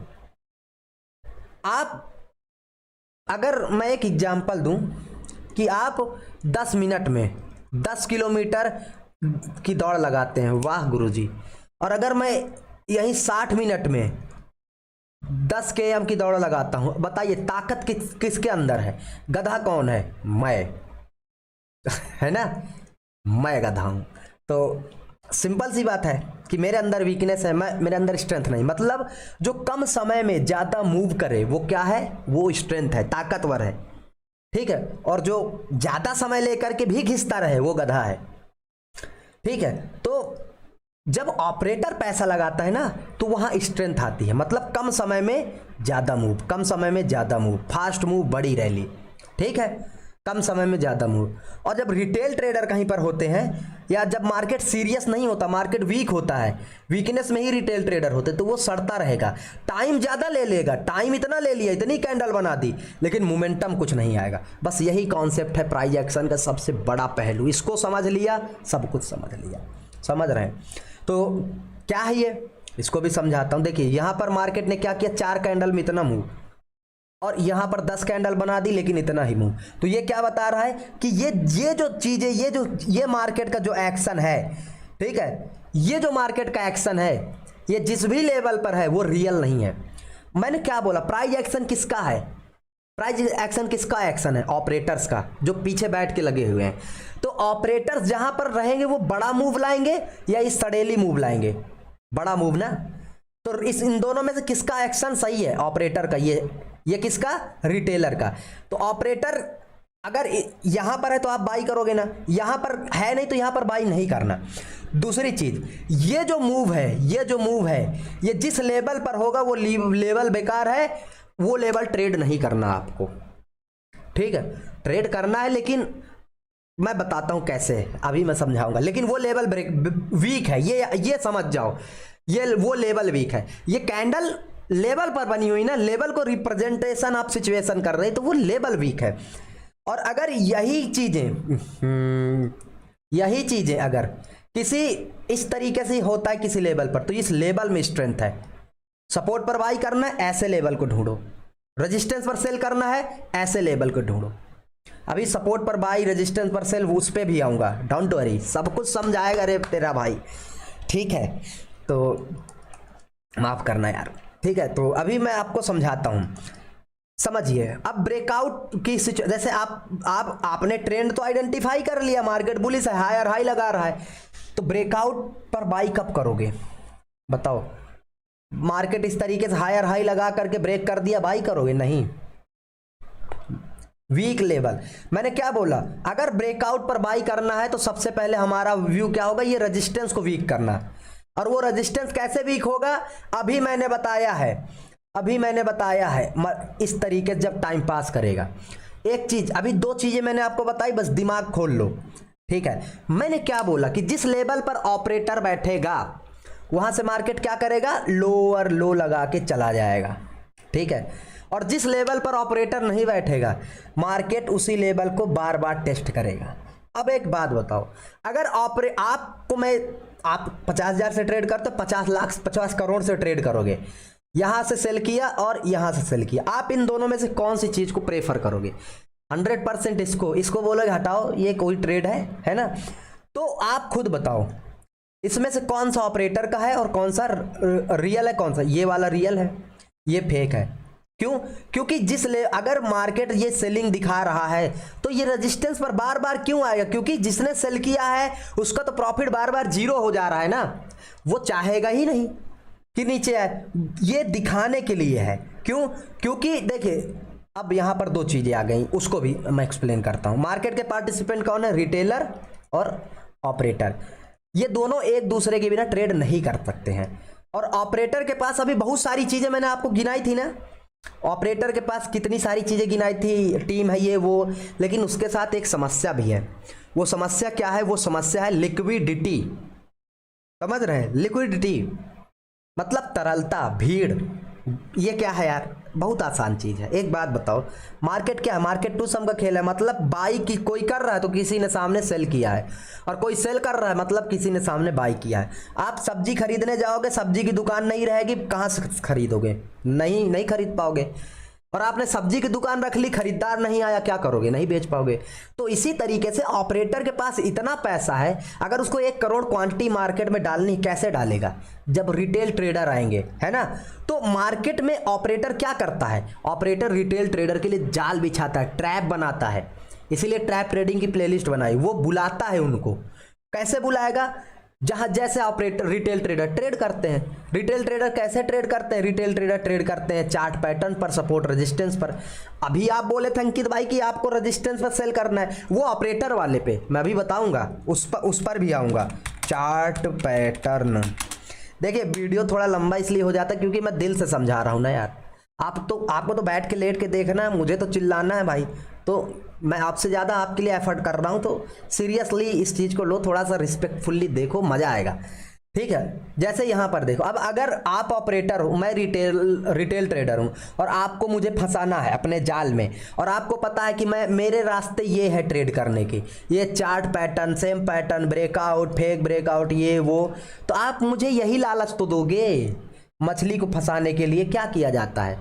आप, अगर मैं एक एग्जांपल दूं कि आप 10 मिनट में 10 किलोमीटर की दौड़ लगाते हैं, वाह गुरुजी, और अगर मैं यही 60 मिनट में 10 km की दौड़ लगाता हूं, बताइए ताकत किसके अंदर है, गधा कौन है, मैं है ना, मैं गधा हूं। तो सिंपल सी बात है कि मेरे अंदर वीकनेस है, मेरे अंदर स्ट्रेंथ नहीं। मतलब जो कम समय में ज्यादा मूव करे वो क्या है, वो स्ट्रेंथ है, ताकतवर है। ठीक है, और जो ज्यादा समय लेकर के भी घिसता रहे वो गधा है। ठीक है, तो जब ऑपरेटर पैसा लगाता है ना तो वहां स्ट्रेंथ आती है, मतलब कम समय में ज्यादा मूव, कम समय में ज्यादा मूव, फास्ट मूव, बड़ी रैली। ठीक है, कम समय में ज़्यादा मूव। और जब रिटेल ट्रेडर कहीं पर होते हैं या जब मार्केट सीरियस नहीं होता, मार्केट वीक होता है, वीकनेस में ही रिटेल ट्रेडर होते, तो वो सड़ता रहेगा, टाइम ज़्यादा ले लेगा, टाइम इतना ले लिया, इतनी कैंडल बना दी, लेकिन मोमेंटम कुछ नहीं आएगा। बस यही कॉन्सेप्ट है प्राइस एक्शन का सबसे बड़ा पहलू। इसको समझ लिया, सब कुछ समझ लिया। समझ रहे हैं? तो क्या है ये, इसको भी समझाता हूँ। देखिए यहाँ पर मार्केट ने क्या किया, 4 कैंडल में इतना मूव, और यहाँ पर 10 कैंडल बना दी लेकिन इतना ही मूव। तो ये क्या बता रहा है कि ये जो चीज़ें, ये मार्केट का जो एक्शन है, ठीक है, ये जो मार्केट का एक्शन है, ये जिस भी लेवल पर है वो रियल नहीं है। मैंने क्या बोला, प्राइस एक्शन किसका है? प्राइस एक्शन किसका एक्शन है? ऑपरेटर्स का, जो पीछे बैठ के लगे हुए हैं। तो ऑपरेटर्स जहां पर रहेंगे वो बड़ा मूव लाएंगे या इस सडेली मूव लाएंगे? बड़ा मूव ना। तो इन दोनों में से किसका एक्शन सही है? ऑपरेटर का। ये किसका? रिटेलर का। तो ऑपरेटर अगर यहां पर है तो आप बाई करोगे ना, यहां पर है नहीं तो यहां पर बाई नहीं करना। दूसरी चीज, ये जो मूव है ये जिस लेवल पर होगा वो लेवल बेकार है, वो लेवल ट्रेड नहीं करना आपको, ठीक है? ट्रेड करना है, लेकिन मैं बताता हूं कैसे, अभी मैं समझाऊंगा। लेकिन वो लेवल वीक है, ये समझ जाओ, ये वो लेवल वीक है। ये कैंडल लेवल पर बनी हुई ना, लेवल को रिप्रेजेंटेशन आप सिचुएशन कर रहे हैं, तो वो लेवल वीक है। और अगर यही चीजें अगर किसी इस तरीके से होता है किसी लेवल पर, तो इस लेवल में स्ट्रेंथ है। सपोर्ट पर बाई करना है, ऐसे लेवल को ढूंढो। रेजिस्टेंस पर सेल करना है, ऐसे लेवल को ढूंढो। अभी सपोर्ट पर बाई, रेजिस्टेंस पर सेल, उस पर भी आऊंगा, डोंट वरी, सब कुछ समझाएगा रे तेरा भाई, ठीक है? तो माफ करना यार, ठीक है? तो अभी मैं आपको समझाता हूं, समझिए। अब ब्रेकआउट की जैसे आपने ट्रेंड तो आइडेंटिफाई कर लिया, मार्केट बुलिश है, हायर हाई लगा रहा है, तो ब्रेकआउट पर बाई कब करोगे बताओ? मार्केट इस तरीके से हायर हाई लगा करके ब्रेक कर दिया, बाई करोगे? नहीं। वीक लेवल, मैंने क्या बोला, अगर ब्रेकआउट पर बाई करना है तो सबसे पहले हमारा व्यू क्या होगा, ये रेजिस्टेंस को वीक करना। और वो रेजिस्टेंस कैसे वीक होगा, अभी मैंने बताया है, इस तरीके से जब टाइम पास करेगा। एक चीज, अभी 2 चीजें मैंने आपको बताई, बस दिमाग खोल लो, ठीक है? मैंने क्या बोला कि जिस लेवल पर ऑपरेटर बैठेगा वहां से मार्केट क्या करेगा, लोअर लो लगा के चला जाएगा, ठीक है? और जिस लेवल पर ऑपरेटर नहीं बैठेगा, मार्केट उसी लेवल को बार बार टेस्ट करेगा। अब एक बात बताओ, अगर आप 50,000 से ट्रेड करते, 50 लाख 50 करोड़ से ट्रेड करोगे, यहां से सेल किया और यहां से सेल किया, आप इन दोनों में से कौन सी चीज को प्रेफर करोगे? 100% इसको बोलोगे हटाओ, ये कोई ट्रेड है ना? तो आप खुद बताओ, इसमें से कौन सा ऑपरेटर का है और कौन सा रियल है? कौन सा? ये वाला रियल है, ये फेक है। क्यों? क्योंकि अगर मार्केट ये सेलिंग दिखा रहा है तो ये रेजिस्टेंस पर बार बार क्यों आएगा? क्योंकि जिसने सेल किया है उसका तो प्रॉफिट बार बार 0 हो जा रहा है ना, वो चाहेगा ही नहीं कि नीचे आए, ये दिखाने के लिए है। क्यों? क्योंकि देखिए, अब यहां पर 2 चीजें आ गई, उसको भी मैं एक्सप्लेन करता हूं। मार्केट के पार्टिसिपेंट कौन है? रिटेलर और ऑपरेटर। ये दोनों एक दूसरे के बिना ट्रेड नहीं कर सकते हैं। और ऑपरेटर के पास अभी बहुत सारी चीजें मैंने आपको गिनाई थी ना, ऑपरेटर के पास कितनी सारी चीजें गिनाई थी, टीम है ये वो, लेकिन उसके साथ एक समस्या भी है। वो समस्या क्या है? वो समस्या है लिक्विडिटी। समझ रहे हैं? लिक्विडिटी मतलब तरलता, भीड़। ये क्या है यार? बहुत आसान चीज है। एक बात बताओ, मार्केट क्या है? मार्केट टू सम का खेल है। मतलब बाई की कोई कर रहा है तो किसी ने सामने सेल किया है, और कोई सेल कर रहा है मतलब किसी ने सामने बाई किया है। आप सब्जी खरीदने जाओगे, सब्जी की दुकान नहीं रहेगी, कहाँ से खरीदोगे? नहीं खरीद पाओगे। और आपने सब्जी की दुकान रख ली, खरीदार नहीं आया, क्या करोगे? नहीं बेच पाओगे। तो इसी तरीके से ऑपरेटर के पास इतना पैसा है, अगर उसको 1 करोड़ क्वांटिटी मार्केट में डालनी, कैसे डालेगा? जब रिटेल ट्रेडर आएंगे, है ना? तो मार्केट में ऑपरेटर क्या करता है? ऑपरेटर रिटेल ट्रेडर के लिए जाल बिछाता है, ट्रैप बनाता है। इसीलिए ट्रैप ट्रेडिंग की प्लेलिस्ट बनाई। वो बुलाता है उनको। कैसे बुलाएगा? जहां जैसे ऑपरेटर रिटेल ट्रेडर ट्रेड करते हैं। रिटेल ट्रेडर कैसे ट्रेड करते हैं? रिटेल ट्रेडर ट्रेड करते हैं चार्ट पैटर्न पर, सपोर्ट रेजिस्टेंस पर। अभी आप बोले थे अंकित भाई कि आपको रेजिस्टेंस पर सेल करना है, वो ऑपरेटर वाले पे मैं अभी बताऊंगा, उस पर भी आऊंगा। चार्ट पैटर्न, देखिए वीडियो थोड़ा लंबा इसलिए हो जाता है क्योंकि मैं दिल से समझा रहा हूं ना यार। आपको तो बैठ के लेट के देखना है, मुझे तो चिल्लाना है भाई। तो मैं आपसे ज़्यादा आपके लिए एफर्ट कर रहा हूँ, तो सीरियसली इस चीज़ को लो, थोड़ा सा रिस्पेक्टफुल्ली देखो, मज़ा आएगा। ठीक है, जैसे यहाँ पर देखो, अब अगर आप ऑपरेटर हो, मैं रिटेल ट्रेडर हूँ, और आपको मुझे फंसाना है अपने जाल में, और आपको पता है कि मेरे रास्ते ये है ट्रेड करने के, ये chart pattern, same pattern, breakout, fake breakout, ये वो, तो आप मुझे यही लालच तो दोगे। मछली को फंसाने के लिए क्या किया जाता है,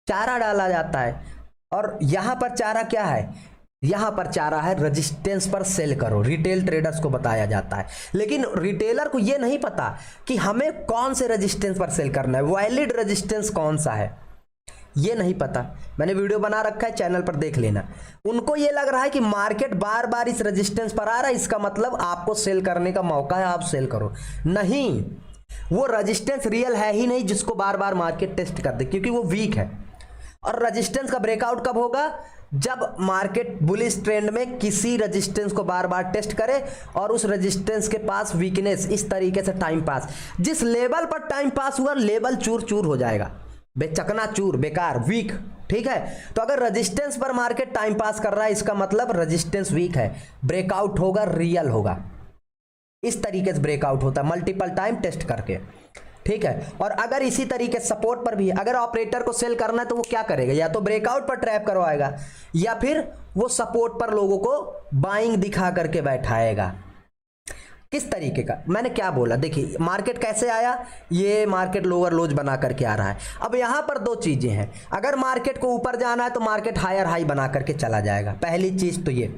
चारा डाला जाता है, और यहाँ पर चारा क्या है, यहाँ पर चारा है रेजिस्टेंस पर सेल करो, रिटेल ट्रेडर्स को बताया जाता है। लेकिन रिटेलर को ये नहीं पता कि हमें कौन से रेजिस्टेंस पर सेल करना है, वैलिड रेजिस्टेंस कौन सा है, ये नहीं पता। मैंने वीडियो बना रखा है, चैनल पर देख लेना। उनको ये लग रहा है कि मार्केट बार बार इस रेजिस्टेंस पर आ रहा है, इसका मतलब आपको सेल करने का मौका है, आप सेल करो। नहीं, वो रेजिस्टेंस रियल है ही नहीं जिसको बार बार मार्केट टेस्ट कर दे, क्योंकि वो वीक है। और रेजिस्टेंस का ब्रेकआउट कब होगा, जब मार्केट बुलिश ट्रेंड में किसी रेजिस्टेंस को बार बार टेस्ट करे और उस रेजिस्टेंस के पास वीकनेस, इस तरीके से टाइम पास, जिस लेवल पर टाइम पास हुआ लेवल चूर चूर हो जाएगा, बेचकना चूर, बेकार, वीक। ठीक है, तो अगर रेजिस्टेंस पर मार्केट टाइम पास कर रहा है, इसका मतलब रेजिस्टेंस वीक है, ब्रेकआउट होगा, रियल होगा। इस तरीके से ब्रेकआउट होता है मल्टीपल टाइम टेस्ट करके। ठीक है, और अगर इसी तरीके सपोर्ट पर भी अगर ऑपरेटर को सेल करना है तो वो क्या करेगा, या तो ब्रेकआउट पर ट्रैप करवाएगा, या फिर वो सपोर्ट पर लोगों को बाइंग दिखा करके बैठाएगा। किस तरीके का, मैंने क्या बोला, देखिए मार्केट कैसे आया, ये मार्केट लोअर लोज बना करके आ रहा है। अब यहां पर दो चीजें हैं, अगर मार्केट को ऊपर जाना है तो मार्केट हायर हाई बना करके चला जाएगा, पहली चीज तो ये।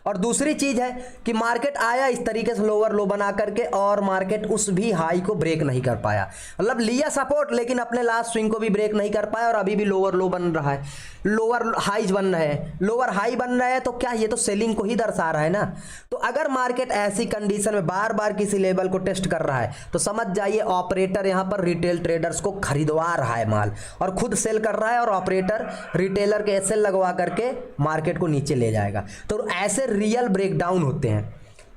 और दूसरी चीज है कि मार्केट आया इस तरीके से लोअर लो बना करके, और मार्केट उस भी हाई को ब्रेक नहीं कर पाया, मतलब लिया सपोर्ट लेकिन अपने लास्ट स्विंग को भी ब्रेक नहीं कर पाया, और अभी भी लोअर लो बन रहा है, लोअर हाईज बन रहे हैं, लोअर हाई बन रहे हैं, तो क्या ये तो सेलिंग को ही दर्शा रहा है ना। तो अगर मार्केट ऐसी कंडीशन में बार बार किसी लेवल को टेस्ट कर रहा है तो समझ जाइए ऑपरेटर यहाँ पर रिटेल ट्रेडर्स को खरीदवा रहा है माल, और खुद सेल कर रहा है, और ऑपरेटर रिटेलर के एसएल लगवा करके मार्केट को नीचे ले जाएगा। तो ऐसे रियल ब्रेकडाउन होते हैं।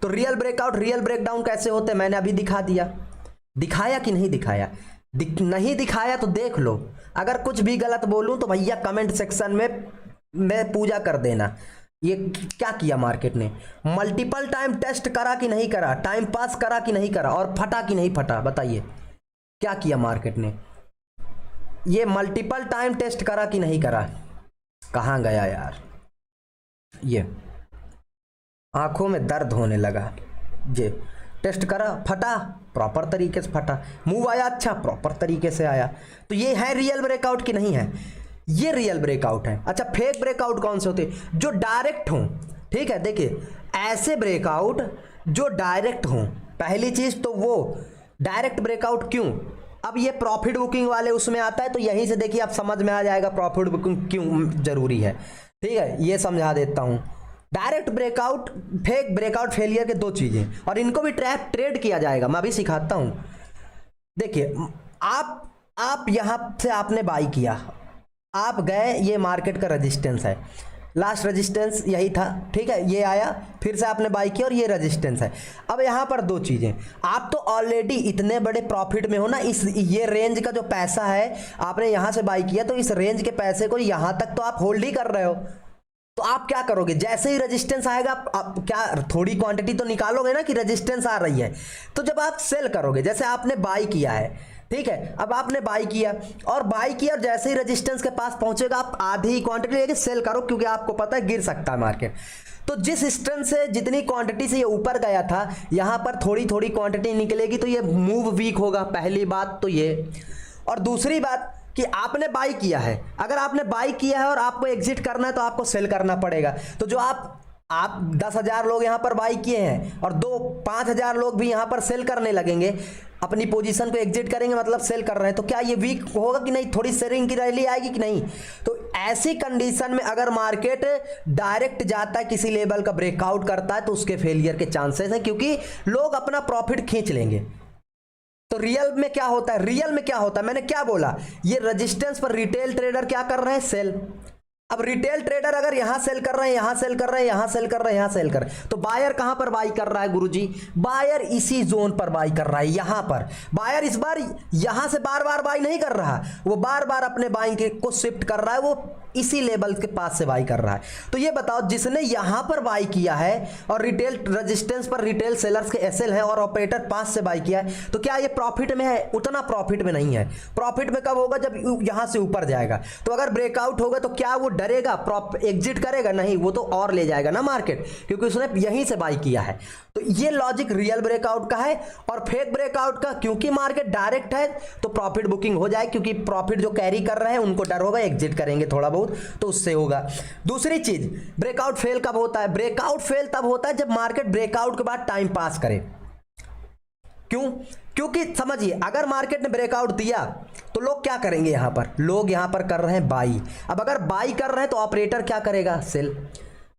तो रियल ब्रेकआउट, रियल ब्रेकडाउन कैसे होते हैं मैंने अभी दिखा दिया, दिखाया कि नहीं दिखाया, नहीं दिखाया तो देख लो। अगर कुछ भी गलत बोलूं तो भैया कमेंट सेक्शन में पूजा कर देना। ये क्या किया मार्केट ने, मल्टीपल टाइम टेस्ट करा कि नहीं करा, टाइम पास करा कि नहीं करा, और फटा कि नहीं फटा, बताइए क्या किया मार्केट ने, ये मल्टीपल टाइम टेस्ट करा कि नहीं करा। कहां गया यार, ये आंखों में दर्द होने लगा। ये टेस्ट करा, फटा, प्रॉपर तरीके से फटा, मूव आया, अच्छा प्रॉपर तरीके से आया। तो ये है रियल ब्रेकआउट कि नहीं है, ये रियल ब्रेकआउट है। अच्छा, फेक ब्रेकआउट कौन से होते हैं, जो डायरेक्ट हों। ठीक है, देखिए ऐसे ब्रेकआउट जो डायरेक्ट हों, पहली चीज तो वो डायरेक्ट ब्रेकआउट क्यों, अब ये प्रॉफिट बुकिंग वाले उसमें आता है, तो यहीं से देखिए आप समझ में आ जाएगा प्रॉफिट बुकिंग क्यों जरूरी है। ठीक है, ये समझा देता हूं। Direct breakout, fake breakout, failure के दो चीजें, और इनको भी ट्रेड किया जाएगा, मैं अभी सिखाता हूं। देखिए आप यहां से आपने बाई किया, आप गए, ये मार्केट का रेजिस्टेंस है, लास्ट रेजिस्टेंस यही था। ठीक है, ये आया, फिर से आपने बाई किया और ये रेजिस्टेंस है। अब यहाँ पर दो चीज़ें, आप तो ऑलरेडी इतने बड़े प्रॉफिट में हो ना, इस ये रेंज का जो पैसा है आपने यहाँ से बाई किया, तो इस रेंज के पैसे को यहाँ तक तो आप होल्ड ही कर रहे हो। तो आप क्या करोगे, जैसे ही रेजिस्टेंस आएगा आप क्या थोड़ी क्वांटिटी तो निकालोगे ना कि रेजिस्टेंस आ रही है, तो जब आप सेल करोगे, जैसे आपने बाई किया है, ठीक है, अब आपने बाई किया और जैसे ही रेजिस्टेंस के पास पहुंचेगा आप आधी क्वांटिटी लेके सेल करो, क्योंकि आपको पता है गिर सकता है मार्केट। तो जिस स्ट्रेंथ से जितनी क्वांटिटी से ये ऊपर गया था, यहां पर थोड़ी थोड़ी क्वांटिटी निकलेगी, तो ये मूव वीक होगा, पहली बात तो ये। और दूसरी बात कि आपने बाई किया है, अगर आपने बाई किया है और आपको एग्जिट करना है तो आपको सेल करना पड़ेगा। तो जो आप 10,000 लोग यहाँ पर बाई किए हैं और 5,000 लोग भी यहाँ पर सेल करने लगेंगे, अपनी पोजीशन को एग्जिट करेंगे, मतलब सेल कर रहे हैं, तो क्या ये वीक होगा कि नहीं, थोड़ी सेलिंग की रैली आएगी कि नहीं। तो ऐसी कंडीशन में अगर मार्केट डायरेक्ट जाता है, किसी लेवल का ब्रेकआउट करता है, तो उसके फेलियर के चांसेस हैं, क्योंकि लोग अपना प्रॉफिट खींच लेंगे। तो रियल में क्या होता है, रियल में क्या होता है, मैंने क्या बोला, ये रेजिस्टेंस पर रिटेल ट्रेडर क्या कर रहे हैं, सेल। अब रिटेल ट्रेडर अगर यहां सेल कर रहे हैं, यहां सेल कर रहे हैं, यहां सेल कर रहे हैं, यहां सेल कर रहे हैं, तो बायर कहां पर बाई कर रहा है गुरुजी? बायर इसी जोन पर बाई कर रहा है, यहां पर। बायर इस बार यहां से बार बार बाई नहीं कर रहा, वो बार बार अपने बाइंग को शिफ्ट कर रहा है, वो इसी लेवल के पास से बाई कर रहा है। तो ये बताओ, जिसने यहां पर बाई किया है और रिटेल रेजिस्टेंस पर रिटेल सेलर्स के एसएल है और ऑपरेटर 5 से बाई किया है, तो क्या ये प्रॉफिट में है? उतना प्रॉफिट में नहीं है। प्रॉफिट में कब होगा? जब यहां से ऊपर जाएगा। तो अगर ब्रेकआउट होगा तो क्या वो डरेगा, एग्जिट करेगा? नहीं, वो तो और ले जाएगा ना मार्केट, क्योंकि उसने यहीं से बाई किया है। तो ये लॉजिक रियल ब्रेकआउट का है और फेक ब्रेकआउट का, क्योंकि मार्केट डायरेक्ट है तो प्रॉफिट बुकिंग हो जाए, क्योंकि प्रॉफिट जो कैरी कर रहे हैं उनको डर होगा, एग्जिट करेंगे थोड़ा बहुत तो उससे होगा। दूसरी चीज, ब्रेकआउट फेल कब होता है? ब्रेकआउट फेल तब होता है जब मार्केट ब्रेकआउट के बाद टाइम पास करे। क्यों? क्योंकि समझिए, अगर मार्केट ने ब्रेकआउट दिया तो लोग क्या करेंगे? यहां पर लोग यहां पर कर रहे हैं बाई। अब अगर बाई कर रहे हैं तो ऑपरेटर क्या करेगा? सेल।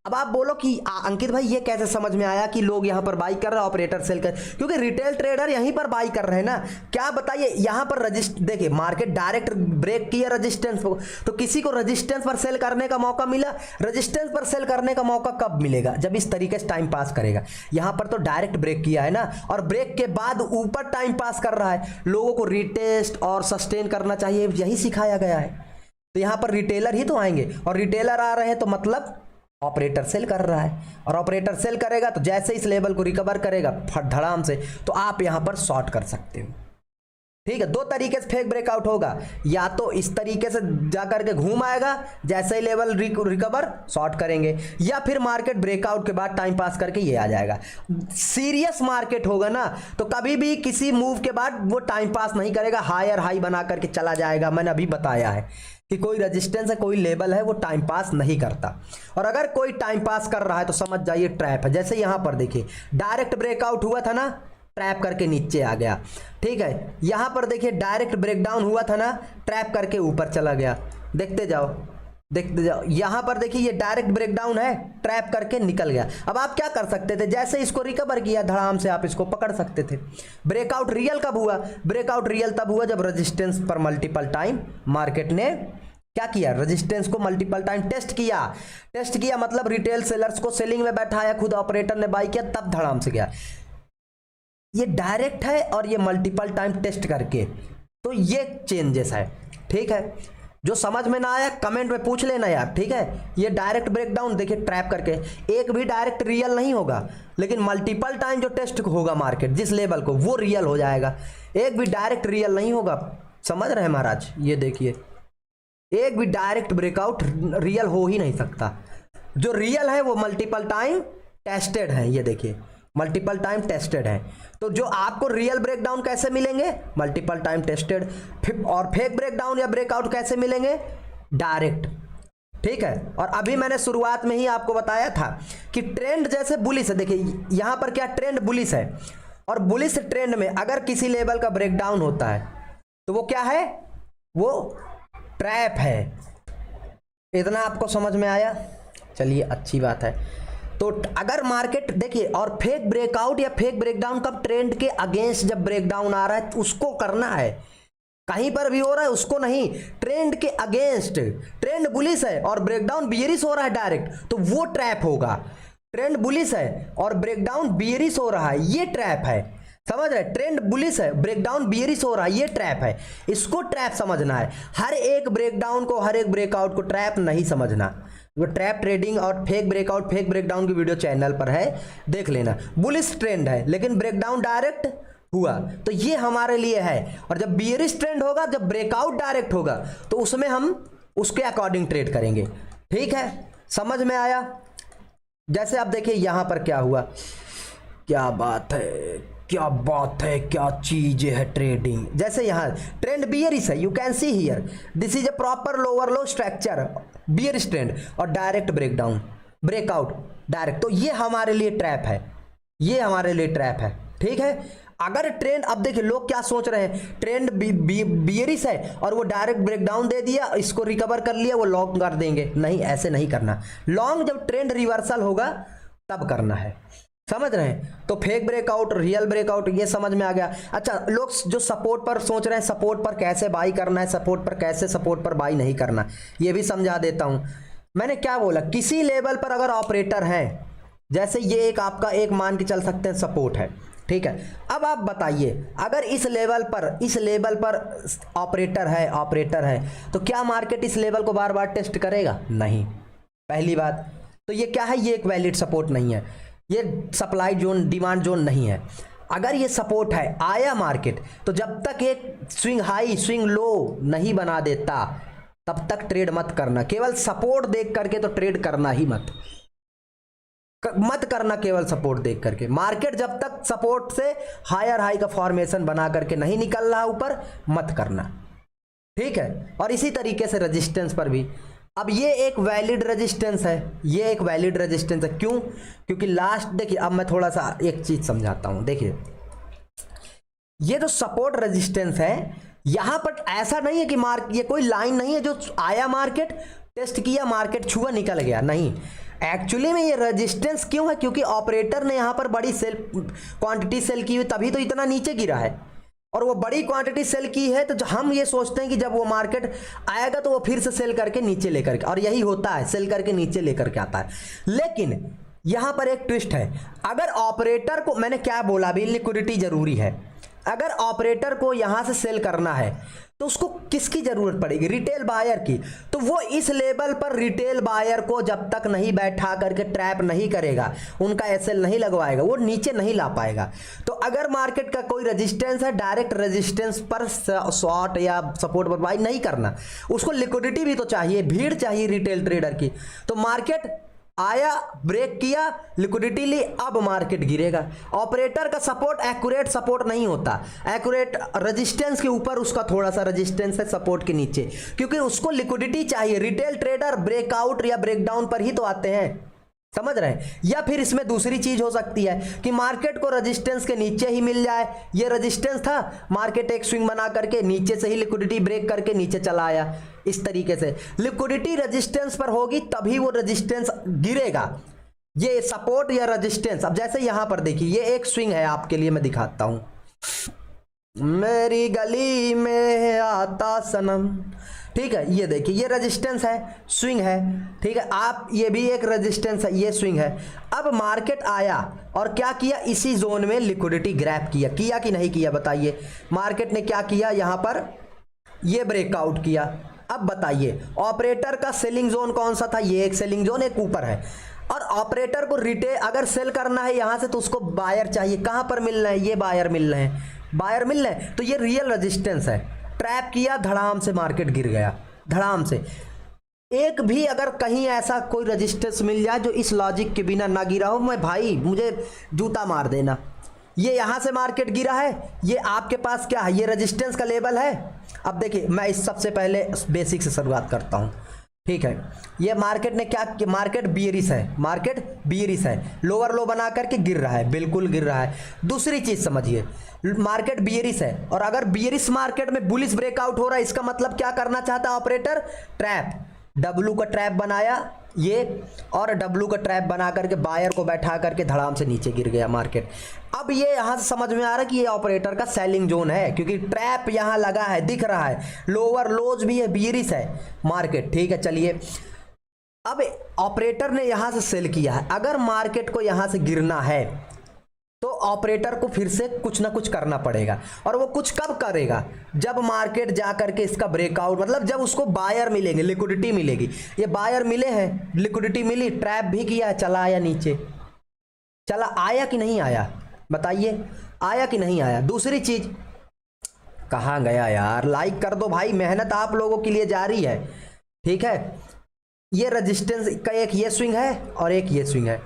अब आप बोलो कि अंकित भाई ये कैसे समझ में आया कि लोग यहां पर बाई कर रहे हैं, ऑपरेटर सेल कर? क्योंकि रिटेल ट्रेडर यहीं पर बाई कर रहे हैं ना। क्या बताइए, यहां पर देखिए मार्केट डायरेक्ट ब्रेक किया रेजिस्टेंस को, तो किसी को रेजिस्टेंस पर सेल करने का मौका मिला। रेजिस्टेंस पर सेल करने का मौका कब मिलेगा? जब इस तरीके से टाइम पास करेगा। यहां पर तो डायरेक्ट ब्रेक किया है ना, और ब्रेक के बाद ऊपर टाइम पास कर रहा है। लोगों को रिटेस्ट और सस्टेन करना चाहिए, यही सिखाया गया है। तो यहां पर रिटेलर ही तो आएंगे, और रिटेलर आ रहे हैं तो मतलब ऑपरेटर सेल कर रहा है, और ऑपरेटर सेल करेगा तो जैसे इस लेवल को रिकवर करेगा धड़ाम से, तो आप यहां पर शॉर्ट कर सकते हो। ठीक है, दो तरीके से फेक ब्रेकआउट होगा, या तो इस तरीके से जाकर के घूम आएगा, जैसे ही लेवल रिकवर शॉर्ट करेंगे, या फिर मार्केट ब्रेकआउट के बाद टाइम पास करके ये आ जाएगा। सीरियस मार्केट होगा ना तो कभी भी किसी मूव के बाद वो टाइम पास नहीं करेगा, हायर हाई बना करके चला जाएगा। मैंने अभी बताया है कि कोई रेजिस्टेंस है, कोई लेवल है, वो टाइम पास नहीं करता। और अगर कोई टाइम पास कर रहा है तो समझ जाइए ट्रैप है। जैसे यहां पर देखिए डायरेक्ट ब्रेकआउट हुआ था ना, ट्रैप करके नीचे आ गया। ठीक है, यहां पर देखिए डायरेक्ट ब्रेकडाउन हुआ था ना, ट्रैप करके ऊपर चला गया। देखते जाओ देखते जाओ, यहां पर देखिए ये डायरेक्ट ब्रेकडाउन है, ट्रैप करके निकल गया। अब आप क्या कर सकते थे? जैसे इसको रिकवर किया धड़ाम से, आप इसको पकड़ सकते थे। ब्रेकआउट रियल कब हुआ? ब्रेकआउट रियल तब हुआ जब रेजिस्टेंस पर मल्टीपल टाइम मार्केट ने क्या किया? रेजिस्टेंस को मल्टीपल टाइम टेस्ट किया, मतलब रिटेल सेलर्स को सेलिंग में बैठाया, खुद ऑपरेटर ने बाई किया, तब धड़ाम से गया। ये डायरेक्ट है और ये मल्टीपल टाइम टेस्ट करके, तो ये चेंजेस है। ठीक है, जो समझ में ना आया कमेंट में पूछ लेना यार। ठीक है, ये डायरेक्ट ब्रेकडाउन देखिए ट्रैप करके, एक भी डायरेक्ट रियल नहीं होगा, लेकिन मल्टीपल टाइम जो टेस्ट होगा मार्केट जिस लेवल को, वो रियल हो जाएगा। एक भी डायरेक्ट रियल नहीं होगा, समझ रहे हैं महाराज? ये देखिए, एक भी डायरेक्ट ब्रेकआउट रियल हो ही नहीं सकता। जो रियल है वो मल्टीपल टाइम टेस्टेड है। ये देखिए मल्टीपल टाइम टेस्टेड है। तो जो आपको रियल ब्रेकडाउन कैसे मिलेंगे? Multiple time tested. और फेक ब्रेकडाउन या ब्रेकआउट कैसे मिलेंगे? डायरेक्ट। ठीक है, और अभी मैंने शुरुआत में ही आपको बताया था कि ट्रेंड जैसे बुलिश है। देखिए यहां पर क्या ट्रेंड बुलिश है, और बुलिश ट्रेंड में अगर किसी लेवल का ब्रेकडाउन होता है तो वो क्या है? वो ट्रैप है। इतना आपको समझ में आया? चलिए अच्छी बात है। तो अगर मार्केट देखिए, और फेक ब्रेकआउट या फेक ब्रेकडाउन कब? ट्रेंड के अगेंस्ट जब ब्रेकडाउन आ रहा है उसको करना है, कहीं पर भी हो रहा है उसको नहीं, ट्रेंड के अगेंस्ट। ट्रेंड बुलिश है और ब्रेकडाउन बियरिश हो रहा है डायरेक्ट, तो वो ट्रैप होगा। ट्रेंड बुलिश है और ब्रेकडाउन बियरिश हो रहा है, ये ट्रैप है। समझ रहे? ट्रेंड बुलिश है, ब्रेकडाउन बियरिश हो रहा है, ये ट्रैप है। इसको ट्रैप समझना है। हर एक ब्रेकडाउन को, हर एक ब्रेकआउट को ट्रैप नहीं समझना। वो ट्रैप ट्रेडिंग और फेक ब्रेकआउट फेक ब्रेकडाउन की वीडियो चैनल पर है, देख लेना। बुलिश ट्रेंड है लेकिन ब्रेकडाउन डायरेक्ट हुआ, तो ये हमारे लिए है। और जब बियरिश ट्रेंड होगा, जब ब्रेकआउट डायरेक्ट होगा, तो उसमें हम उसके अकॉर्डिंग ट्रेड करेंगे। ठीक है, समझ में आया? जैसे आप देखिए यहां पर क्या हुआ, क्या बात है, क्या बात है, क्या चीज है ट्रेडिंग। जैसे यहाँ ट्रेंड बियरिश है, you can see here, this is a proper lower low structure, bearish trend और डायरेक्ट ब्रेकडाउन, ब्रेकआउट डायरेक्ट, तो ये हमारे लिए ट्रैप है, ये हमारे लिए ट्रैप है। ठीक है, अगर ट्रेंड, अब देखिए लोग क्या सोच रहे हैं, ट्रेंड बियरिश है और वो डायरेक्ट ब्रेकडाउन दे दिया, इसको रिकवर कर लिया, वो लॉन्ग कर देंगे। नहीं, ऐसे नहीं करना। लॉन्ग जब ट्रेंड रिवर्सल होगा तब करना है। समझ रहे हैं? तो फेक ब्रेकआउट, रियल ब्रेकआउट, ये समझ में आ गया। अच्छा, लोग जो सपोर्ट पर सोच रहे हैं, सपोर्ट पर कैसे बाई करना है, सपोर्ट पर कैसे, सपोर्ट पर बाई नहीं करना, ये भी समझा देता हूं। मैंने क्या बोला, किसी लेवल पर अगर ऑपरेटर है, जैसे ये एक आपका एक मान के चल सकते हैं सपोर्ट है, ठीक है। अब आप बताइए अगर इस लेवल पर ऑपरेटर है तो क्या मार्केट इस लेवल को बार बार टेस्ट करेगा? नहीं, पहली बात तो ये क्या है, ये एक वैलिड सपोर्ट नहीं है, ये सप्लाई जोन डिमांड जोन नहीं है। अगर ये सपोर्ट है, आया मार्केट, तो जब तक एक स्विंग हाई स्विंग लो नहीं बना देता तब तक ट्रेड मत करना। केवल सपोर्ट देख करके तो ट्रेड करना ही मत करना, केवल सपोर्ट देख करके। मार्केट जब तक सपोर्ट से हायर हाई का फॉर्मेशन बना करके नहीं निकल रहा ऊपर, मत करना, ठीक है। और इसी तरीके से रेजिस्टेंस पर भी, अब ये एक वैलिड रेजिस्टेंस है, ये एक वैलिड रेजिस्टेंस है। क्यों? क्योंकि लास्ट देखिए, अब मैं थोड़ा सा एक चीज समझाता हूं। देखिए ये जो सपोर्ट रेजिस्टेंस है, यहां पर ऐसा नहीं है कि ये कोई लाइन नहीं है जो आया मार्केट, टेस्ट किया, मार्केट छुआ, निकल गया, नहीं। एक्चुअली में ये रेजिस्टेंस क्यों है? क्योंकि ऑपरेटर ने यहां पर बड़ी सेल क्वांटिटी सेल की हुई, तभी तो इतना नीचे गिरा है। और वो बड़ी क्वांटिटी सेल की है तो हम ये सोचते हैं कि जब वो मार्केट आएगा तो वो फिर से सेल करके नीचे लेकर के, और यही होता है, सेल करके नीचे लेकर के आता है। लेकिन यहां पर एक ट्विस्ट है, अगर ऑपरेटर को, मैंने क्या बोला अभी, लिक्विडिटी जरूरी है। अगर ऑपरेटर को यहां से सेल करना है तो उसको किसकी जरूरत पड़ेगी? रिटेल बायर की। तो वो इस लेवल पर रिटेल बायर को जब तक नहीं बैठा करके ट्रैप नहीं करेगा, उनका एसएल नहीं लगवाएगा, वो नीचे नहीं ला पाएगा। तो अगर मार्केट का कोई रेजिस्टेंस है, डायरेक्ट रेजिस्टेंस पर शॉर्ट या सपोर्ट पर बाई नहीं करना, उसको लिक्विडिटी भी तो चाहिए, भीड़ चाहिए रिटेल ट्रेडर की। तो मार्केट आया, ब्रेक किया, लिक्विडिटी ली, अब मार्केट गिरेगा। ऑपरेटर का सपोर्ट एक्यूरेट सपोर्ट नहीं होता, एक्यूरेट रेजिस्टेंस के ऊपर उसका थोड़ा सा रेजिस्टेंस है, सपोर्ट के नीचे, क्योंकि उसको लिक्विडिटी चाहिए। रिटेल ट्रेडर ब्रेकआउट या ब्रेकडाउन पर ही तो आते हैं, समझ रहे हैं। या फिर इसमें दूसरी चीज हो सकती है कि मार्केट को रेजिस्टेंस के नीचे ही मिल जाए, ये रेजिस्टेंस था, मार्केट एक स्विंग बना करके नीचे से ही लिक्विडिटी ब्रेक करके नीचे चला आया। इस तरीके से लिक्विडिटी रेजिस्टेंस पर होगी तभी वो रेजिस्टेंस गिरेगा। ये सपोर्ट या रेजिस्टेंस, अब जैसे यहां पर देखिए, ये एक स्विंग है, आपके लिए मैं दिखाता हूं। मेरी गली में आता सनम, ठीक है, ये देखिए, ये रेजिस्टेंस है, स्विंग है, ठीक है। आप ये भी एक रेजिस्टेंस है, ये स्विंग है। अब मार्केट आया और क्या किया, इसी जोन में लिक्विडिटी ग्रैब किया कि नहीं किया? बताइए, मार्केट ने क्या किया, यहां पर ये ब्रेकआउट किया। अब बताइए ऑपरेटर का सेलिंग जोन कौन सा था? ये एक सेलिंग जोन, एक ऊपर है। और ऑपरेटर को रिटेल अगर सेल करना है यहां से, तो उसको बायर चाहिए। कहां पर मिल रहे हैं? ये बायर मिल रहे हैं, बायर मिल रहे हैं, तो ये रियल रेजिस्टेंस है। ट्रैप किया, धड़ाम से मार्केट गिर गया, धड़ाम से। एक भी अगर कहीं ऐसा कोई रेजिस्टेंस मिल जाए जो इस लॉजिक के बिना ना गिरा हो, मैं भाई मुझे जूता मार देना। ये यहां से मार्केट गिरा है, ये आपके पास क्या है, ये रेजिस्टेंस का लेवल है। अब देखिए, मैं इस सबसे पहले बेसिक से शुरुआत करता हूं, ठीक है। ये मार्केट ने क्या, मार्केट बियरिश है, मार्केट बियरिश है, लोअर लो बना करके गिर रहा है, बिल्कुल गिर रहा है। दूसरी चीज समझिए, मार्केट बियरिश है, और अगर बियरिश मार्केट में बुलिश ब्रेकआउट हो रहा है, इसका मतलब क्या करना चाहता है ऑपरेटर? ट्रैप, डब्लू का ट्रैप बनाया ये, और डब्लू का ट्रैप बना करके बायर को बैठा करके धड़ाम से नीचे गिर गया मार्केट। अब ये यहां से समझ में आ रहा है कि ये ऑपरेटर का सेलिंग जोन है, क्योंकि ट्रैप यहां लगा है, दिख रहा है, लोअर लोज भी है, बियरिश है मार्केट, ठीक है। चलिए, अब ऑपरेटर ने यहां से सेल किया है। अगर मार्केट को यहां से गिरना है तो ऑपरेटर को फिर से कुछ ना कुछ करना पड़ेगा, और वो कुछ कब करेगा? जब मार्केट जा करके इसका ब्रेकआउट, मतलब जब उसको बायर मिलेंगे, लिक्विडिटी मिलेगी। ये बायर मिले हैं, लिक्विडिटी मिली, ट्रैप भी किया, चला आया नीचे, चला आया कि नहीं आया? बताइए, आया कि नहीं आया? दूसरी चीज, कहां गया यार? लाइक कर दो भाई, मेहनत आप लोगों के लिए जारी है, ठीक है। ये रेजिस्टेंस का एक ये स्विंग है और एक ये स्विंग है,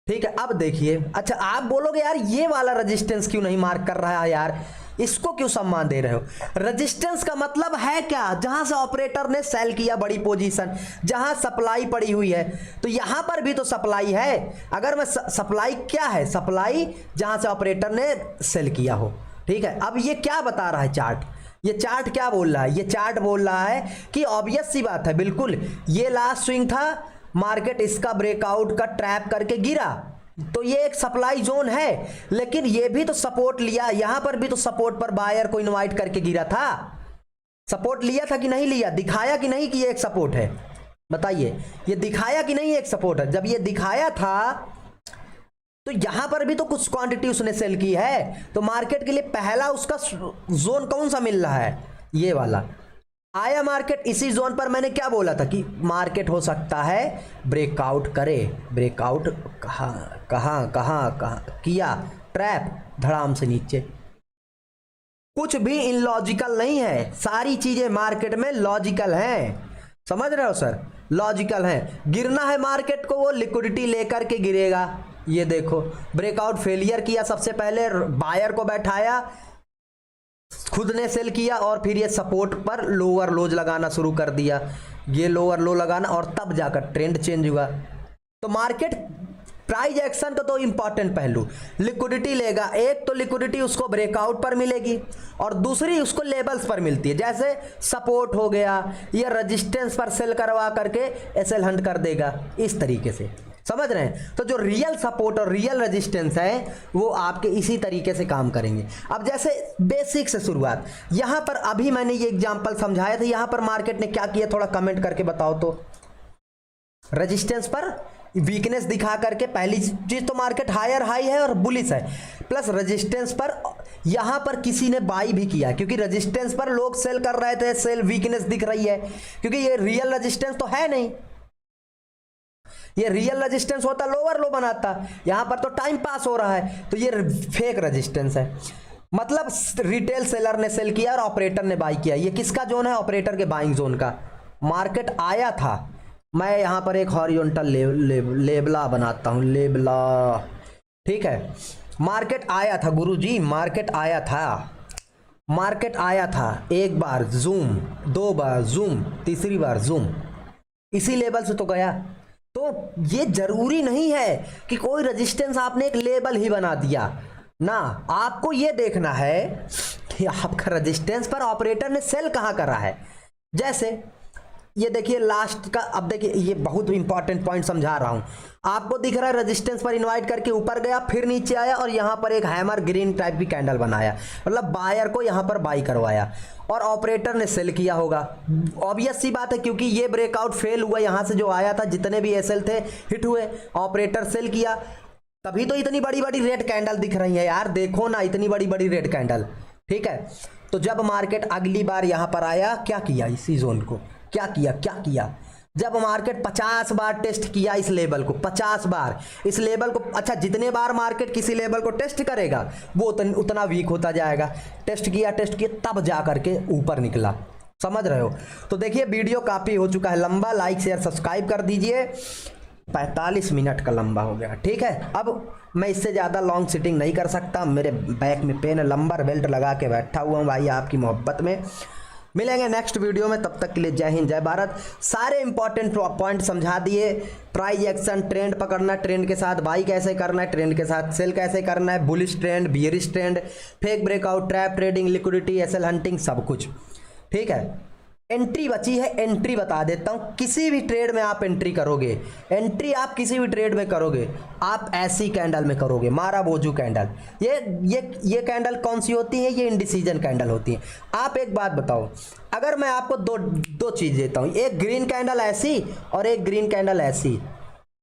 ठीक है। अब देखिए, अच्छा आप बोलोगे यार ये वाला रेजिस्टेंस क्यों नहीं मार्क कर रहा है यार, इसको क्यों सम्मान दे रहे हो? रेजिस्टेंस का मतलब है क्या? जहां से ऑपरेटर ने सेल किया बड़ी पोजीशन, जहां सप्लाई पड़ी हुई है, तो यहां पर भी तो सप्लाई है। अगर मैं सप्लाई क्या है? सप्लाई जहां से ऑपरेटर ने सेल किया हो, ठीक है। अब ये क्या बता रहा है चार्ट? ये चार्ट क्या बोल रहा है? ये चार्ट बोल रहा है कि ऑब्वियस सी बात है, बिल्कुल, ये लास्ट स्विंग था, मार्केट इसका ब्रेकआउट का ट्रैप करके गिरा, तो ये एक सप्लाई जोन है। लेकिन ये भी तो सपोर्ट लिया, यहां पर भी तो सपोर्ट पर बायर को इनवाइट करके गिरा था, सपोर्ट लिया था कि नहीं लिया? दिखाया कि नहीं कि ये एक सपोर्ट है? बताइए, ये दिखाया कि नहीं एक सपोर्ट है? जब ये दिखाया था तो यहां पर भी तो कुछ क्वांटिटी उसने सेल की है, तो मार्केट के लिए पहला उसका जोन कौन सा मिल रहा है? ये वाला आया मार्केट। इसी जोन पर मैंने क्या बोला था कि मार्केट हो सकता है ब्रेकआउट करे। ब्रेकआउट कहां कहां कहां कहां किया? ट्रैप, धड़ाम से नीचे। कुछ भी इनलॉजिकल नहीं है, सारी चीजें मार्केट में लॉजिकल हैं। समझ रहे हो सर? लॉजिकल है। गिरना है मार्केट को, वो लिक्विडिटी लेकर के गिरेगा। ये देखो ब्रेकआउट फेलियर किया, सबसे पहले बायर को बैठाया, खुद ने सेल किया और फिर ये सपोर्ट पर लोअर लोज लगाना शुरू कर दिया। ये लोअर लो लगाना और तब जाकर ट्रेंड चेंज हुआ। तो मार्केट प्राइस एक्शन का तो इंपॉर्टेंट पहलू, लिक्विडिटी लेगा। एक तो लिक्विडिटी उसको ब्रेकआउट पर मिलेगी और दूसरी उसको लेवल्स पर मिलती है, जैसे सपोर्ट हो गया या रेजिस्टेंस पर सेल करवा करके एसएल हंट कर देगा, इस तरीके से। समझ रहे हैं? तो जो रियल सपोर्ट और रियल रेजिस्टेंस है वो आपके इसी तरीके से काम करेंगे। अब जैसे बेसिक से शुरुआत, यहां पर अभी मैंने ये एग्जांपल समझाया था, यहां पर मार्केट ने क्या किया थोड़ा कमेंट करके बताओ तो। रेजिस्टेंस पर वीकनेस दिखा करके, पहली चीज तो मार्केट हायर हाई है और बुलिश है, प्लस रेजिस्टेंस पर यहां पर किसी ने बाई भी किया, क्योंकि रेजिस्टेंस पर लोग सेल कर रहे थे, सेल वीकनेस दिख रही है, क्योंकि ये रियल रेजिस्टेंस तो है नहीं। ये रियल रेजिस्टेंस होता लोअर लो बनाता, यहां पर तो टाइम पास हो रहा है, तो ये फेक रेजिस्टेंस है। मतलब रिटेल सेलर ने सेल किया और ऑपरेटर ने बाई किया। ये किसका जोन है? ऑपरेटर के बाइंग जोन का। मार्केट आया था, मैं यहां पर एक हॉरिजॉन्टल लेबला बनाता हूं, लेबला, ठीक है। मार्केट आया था गुरुजी, मार्केट आया था, मार्केट आया था, एक बार जूम, दो बार जूम, तीसरी बार जूम, इसी लेवल से तो गया। तो ये जरूरी नहीं है कि कोई रेजिस्टेंस आपने एक लेबल ही बना दिया ना, आपको ये देखना है कि आपका रेजिस्टेंस पर ऑपरेटर ने सेल कहां करा है। जैसे ये देखिए लास्ट का, अब देखिए ये बहुत इंपॉर्टेंट पॉइंट समझा रहा हूं आपको। दिख रहा है रेजिस्टेंस पर इनवाइट करके ऊपर गया, फिर नीचे आया और यहां पर एक हैमर ग्रीन टाइप की कैंडल बनाया, मतलब बायर को यहां पर बाई करवाया और ऑपरेटर ने सेल किया होगा। ऑब्वियस सी बात है, क्योंकि ये ब्रेकआउट फेल हुआ, यहां से जो आया था जितने भी एसएल थे हिट हुए, ऑपरेटर सेल किया, तभी तो इतनी बड़ी बड़ी रेड कैंडल दिख रही है यार। देखो ना इतनी बड़ी बड़ी रेड कैंडल, ठीक है। तो जब मार्केट अगली बार यहां पर आया, क्या किया? इसी जोन को क्या किया? जब मार्केट 50 बार टेस्ट किया इस लेवल को, 50 बार इस लेवल को, अच्छा जितने बार मार्केट किसी लेवल को टेस्ट करेगा वो उतना वीक होता जाएगा। टेस्ट किया तब जा करके ऊपर निकला। समझ रहे हो? तो देखिए वीडियो काफी हो चुका है लंबा, लाइक शेयर सब्सक्राइब कर दीजिए। 45 मिनट का लंबा हो गया, ठीक है। अब मैं इससे ज़्यादा लॉन्ग सिटिंग नहीं कर सकता, मेरे बैक में पेन लंबर बेल्ट लगा के बैठा हुआ हूँ भाई आपकी मोहब्बत में। मिलेंगे नेक्स्ट वीडियो में, तब तक के लिए जय हिंद जय भारत। सारे इंपॉर्टेंट पॉइंट समझा दिए, प्राइस एक्शन, ट्रेंड पकड़ना, ट्रेंड के साथ बाई कैसे करना है, ट्रेंड के साथ सेल कैसे करना है, bullish trend, bearish trend, fake breakout, trap trading, liquidity, SL hunting, सब कुछ, ठीक है। एंट्री बची है, एंट्री बता देता हूं। किसी भी ट्रेड में आप एंट्री करोगे, एंट्री आप किसी भी ट्रेड में करोगे, आप ऐसी कैंडल में करोगे, माराबोजू कैंडल। ये कैंडल कौन सी होती है? ये इंडिसीजन कैंडल होती है। आप एक बात बताओ, अगर मैं आपको दो चीज देता हूं, एक ग्रीन कैंडल ऐसी और एक ग्रीन कैंडल ऐसी,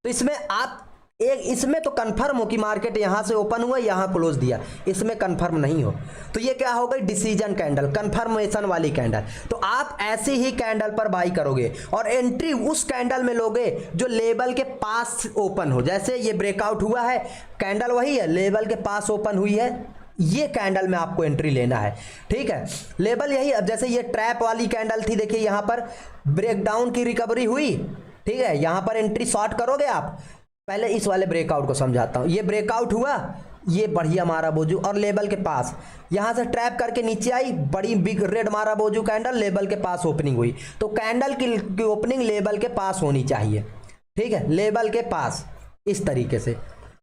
तो इसमें आप इसमें तो कंफर्म हो कि मार्केट यहां से ओपन हुआ, यहां क्लोज दिया, इसमें कंफर्म नहीं हो, तो ये क्या हो गई? डिसीजन कैंडल, कंफर्मेशन वाली कैंडल। तो आप ऐसी ही कैंडल पर बाई करोगे और एंट्री उस कैंडल में लोगे जो लेवल के पास ओपन हो। जैसे ये ब्रेकआउट हुआ है, कैंडल वही है, लेवल के पास ओपन हुई है, ये कैंडल में आपको एंट्री लेना है, ठीक है। लेवल यही, अब जैसे ये ट्रैप वाली कैंडल थी, देखिए यहां पर ब्रेकडाउन की रिकवरी हुई, ठीक है, यहां पर एंट्री शॉर्ट करोगे आप। पहले इस वाले ब्रेकआउट को समझाता हूं। ये ब्रेकआउट हुआ, ये बढ़िया माराबोजू और लेवल के पास, यहां से ट्रैप करके नीचे आई, बड़ी बिग रेड माराबोजू कैंडल, लेवल के पास ओपनिंग हुई। तो कैंडल की ओपनिंग लेवल के पास होनी चाहिए, ठीक है, लेवल के पास, इस तरीके से,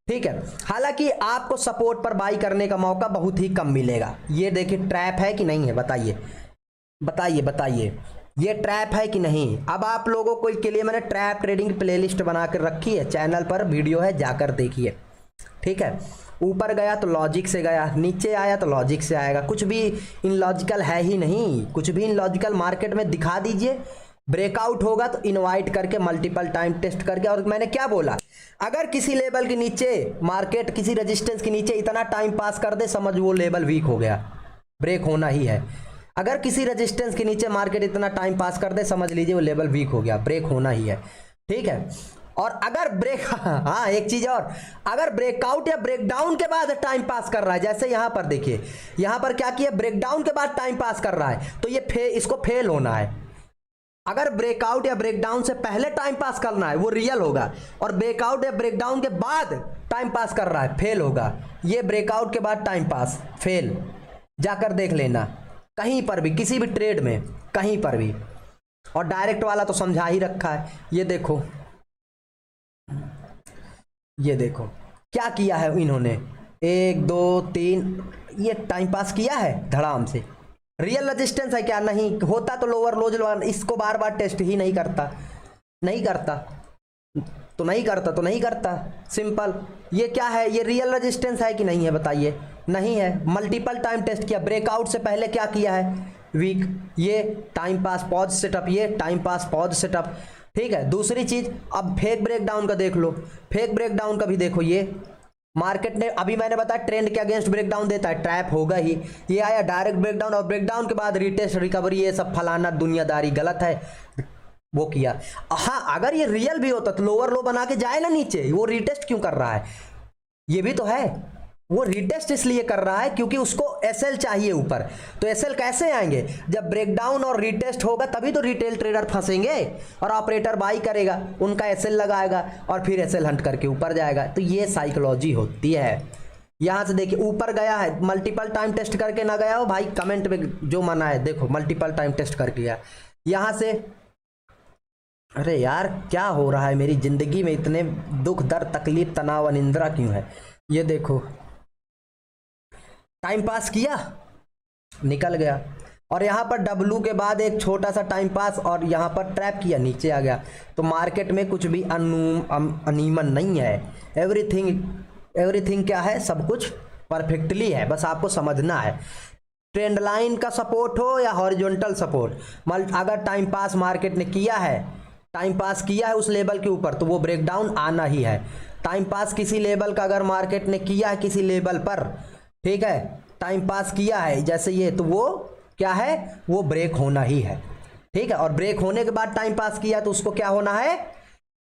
ठीक है। हालांकि आपको सपोर्ट पर बाई करने का मौका बहुत ही कम मिलेगा। ये देखिए ट्रैप है कि नहीं है, बताइए बताइए बताइए, ये ट्रैप है कि नहीं। अब आप लोगों को के लिए मैंने ट्रैप ट्रेडिंग प्लेलिस्ट बना कर रखी है, चैनल पर वीडियो है, जाकर देखिए, ठीक है। ऊपर गया तो लॉजिक से गया, नीचे आया तो लॉजिक से आएगा, कुछ भी इनलॉजिकल है ही नहीं। कुछ भी इनलॉजिकल मार्केट में दिखा दीजिए, ब्रेकआउट होगा तो इनवाइट करके मल्टीपल टाइम टेस्ट करके, और मैंने क्या बोला, अगर किसी लेवल के नीचे मार्केट किसी रेजिस्टेंस के नीचे इतना टाइम पास कर दे, समझ वो लेवल वीक हो गया, ब्रेक होना ही है। अगर किसी रेजिस्टेंस के नीचे मार्केट इतना टाइम पास कर दे, समझ लीजिए वो लेवल वीक हो गया, ब्रेक होना ही है, ठीक है। और अगर ब्रेक हाँ एक चीज और, अगर ब्रेकआउट या ब्रेकडाउन के बाद टाइम पास कर रहा है, जैसे यहां पर देखिए, यहां पर क्या किया, ब्रेकडाउन के बाद टाइम पास कर रहा है, तो ये इसको फेल होना है। अगर ब्रेकआउट या ब्रेकडाउन से पहले टाइम पास करना है वो रियल होगा, और ब्रेकआउट या ब्रेकडाउन के बाद टाइम पास कर रहा है फेल होगा। ये ब्रेकआउट के बाद टाइम पास फेल, जाकर देख लेना कहीं पर भी, किसी भी ट्रेड में कहीं पर भी। और डायरेक्ट वाला तो समझा ही रखा है, ये देखो, ये देखो क्या किया है इन्होंने, 1 2 3 ये टाइम पास किया है धड़ाम से। रियल रेजिस्टेंस है क्या? नहीं होता तो लोअर लोज, इसको बार बार टेस्ट ही नहीं करता, नहीं करता तो नहीं करता, तो नहीं करता, सिंपल। ये क्या है, ये रियल रेजिस्टेंस है कि नहीं है बताइए? नहीं है। मल्टीपल टाइम टेस्ट किया, ब्रेकआउट से पहले क्या किया है, वीक, ये टाइम पास पॉज सेटअप, ये टाइम पास पॉज सेटअप, ठीक है। दूसरी चीज, अब फेक ब्रेकडाउन का देख लो, फेक ब्रेकडाउन का भी देखो, ये मार्केट ने अभी मैंने बताया ट्रेंड के अगेंस्ट ब्रेकडाउन देता है, ट्रैप होगा ही। ये आया डायरेक्ट ब्रेकडाउन, और ब्रेकडाउन के बाद रिटेस्ट रिकवरी, ये सब फलाना दुनियादारी गलत है, वो किया। हाँ अगर ये रियल भी होता तो लोअर लो बना के जाए ना नीचे, वो रिटेस्ट क्यों कर रहा है? ये भी तो है, वो रिटेस्ट इसलिए कर रहा है क्योंकि उसको एसएल चाहिए ऊपर। तो एसएल कैसे आएंगे? जब ब्रेकडाउन और रिटेस्ट होगा तभी तो रिटेल ट्रेडर फंसेंगे, और ऑपरेटर बाई करेगा, उनका एसएल लगाएगा, और फिर एसएल हंट करके ऊपर जाएगा। तो ये साइकोलॉजी होती है। यहां से देखिए ऊपर गया है, मल्टीपल टाइम टेस्ट करके ना गया हो भाई, कमेंट में जो मना है देखो, मल्टीपल टाइम टेस्ट करके गया। यहां से, अरे यार क्या हो रहा है मेरी जिंदगी में, इतने दुख दर्द तकलीफ तनाव अनिंद्रा क्यों है? ये देखो टाइम पास किया, निकल गया, और यहाँ पर डब्लू के बाद एक छोटा सा टाइम पास, और यहाँ पर ट्रैप किया, नीचे आ गया। तो मार्केट में कुछ भी अनियमन नहीं है, एवरीथिंग क्या है, सब कुछ परफेक्टली है, बस आपको समझना है। ट्रेंड लाइन का सपोर्ट हो या हॉरिजॉन्टल सपोर्ट, अगर टाइम पास मार्केट ने किया है, टाइम पास किया है उस लेवल के ऊपर, तो वो ब्रेकडाउन आना ही है। टाइम पास किसी लेवल का अगर मार्केट ने किया है किसी लेवल पर, ठीक है, टाइम पास किया है जैसे ये, तो वो क्या है, वो ब्रेक होना ही है, ठीक है। और ब्रेक होने के बाद टाइम पास किया तो उसको क्या होना है,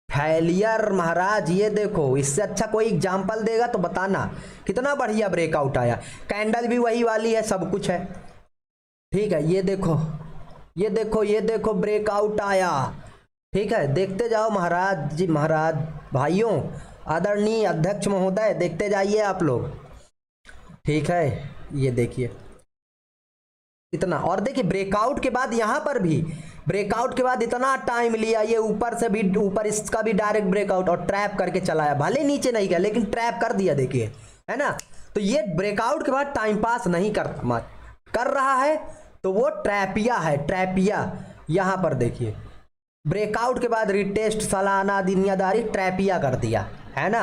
फेलियर महाराज। ये देखो, इससे अच्छा कोई एग्जांपल देगा तो बताना, कितना बढ़िया ब्रेकआउट आया, कैंडल भी वही वाली है, सब कुछ है, ठीक है। ये देखो, ये देखो, ये देखो ब्रेकआउट आया, ठीक है। देखते जाओ महाराज जी, महाराज भाइयों, आदरणीय अध्यक्ष महोदय, देखते जाइए आप लोग, ठीक है। ये देखिए इतना, और देखिए ब्रेकआउट के बाद यहां पर भी, ब्रेकआउट के बाद इतना टाइम लिया, ये ऊपर से भी, ऊपर इसका भी डायरेक्ट ब्रेकआउट, और ट्रैप करके चलाया, भले नीचे नहीं गया लेकिन ट्रैप कर दिया, देखिए, है ना। तो ये ब्रेकआउट के बाद टाइम पास नहीं कर रहा है, तो वो ट्रैपिया है, ट्रैपिया। यहां पर देखिए ब्रेकआउट के बाद रिटेस्ट, सालाना दुनियादारी, ट्रैपिया कर दिया, है ना।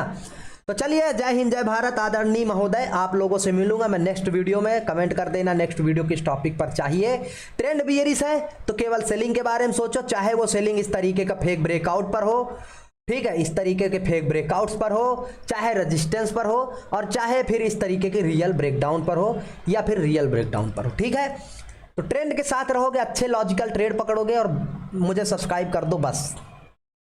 तो चलिए, जय हिंद जय भारत आदरणीय महोदय, आप लोगों से मिलूंगा मैं नेक्स्ट वीडियो में। कमेंट कर देना नेक्स्ट वीडियो किस टॉपिक पर चाहिए। ट्रेंड बियरिश है तो केवल सेलिंग के बारे में सोचो, चाहे वो सेलिंग इस तरीके का फेक ब्रेकआउट पर हो, ठीक है, इस तरीके के फेक ब्रेकआउट्स पर हो, चाहे रेजिस्टेंस पर हो, और चाहे फिर इस तरीके के रियल ब्रेकडाउन पर हो, या फिर रियल ब्रेकडाउन पर हो, ठीक है। तो ट्रेंड के साथ रहोगे, अच्छे लॉजिकल ट्रेड पकड़ोगे, और मुझे सब्सक्राइब कर दो बस।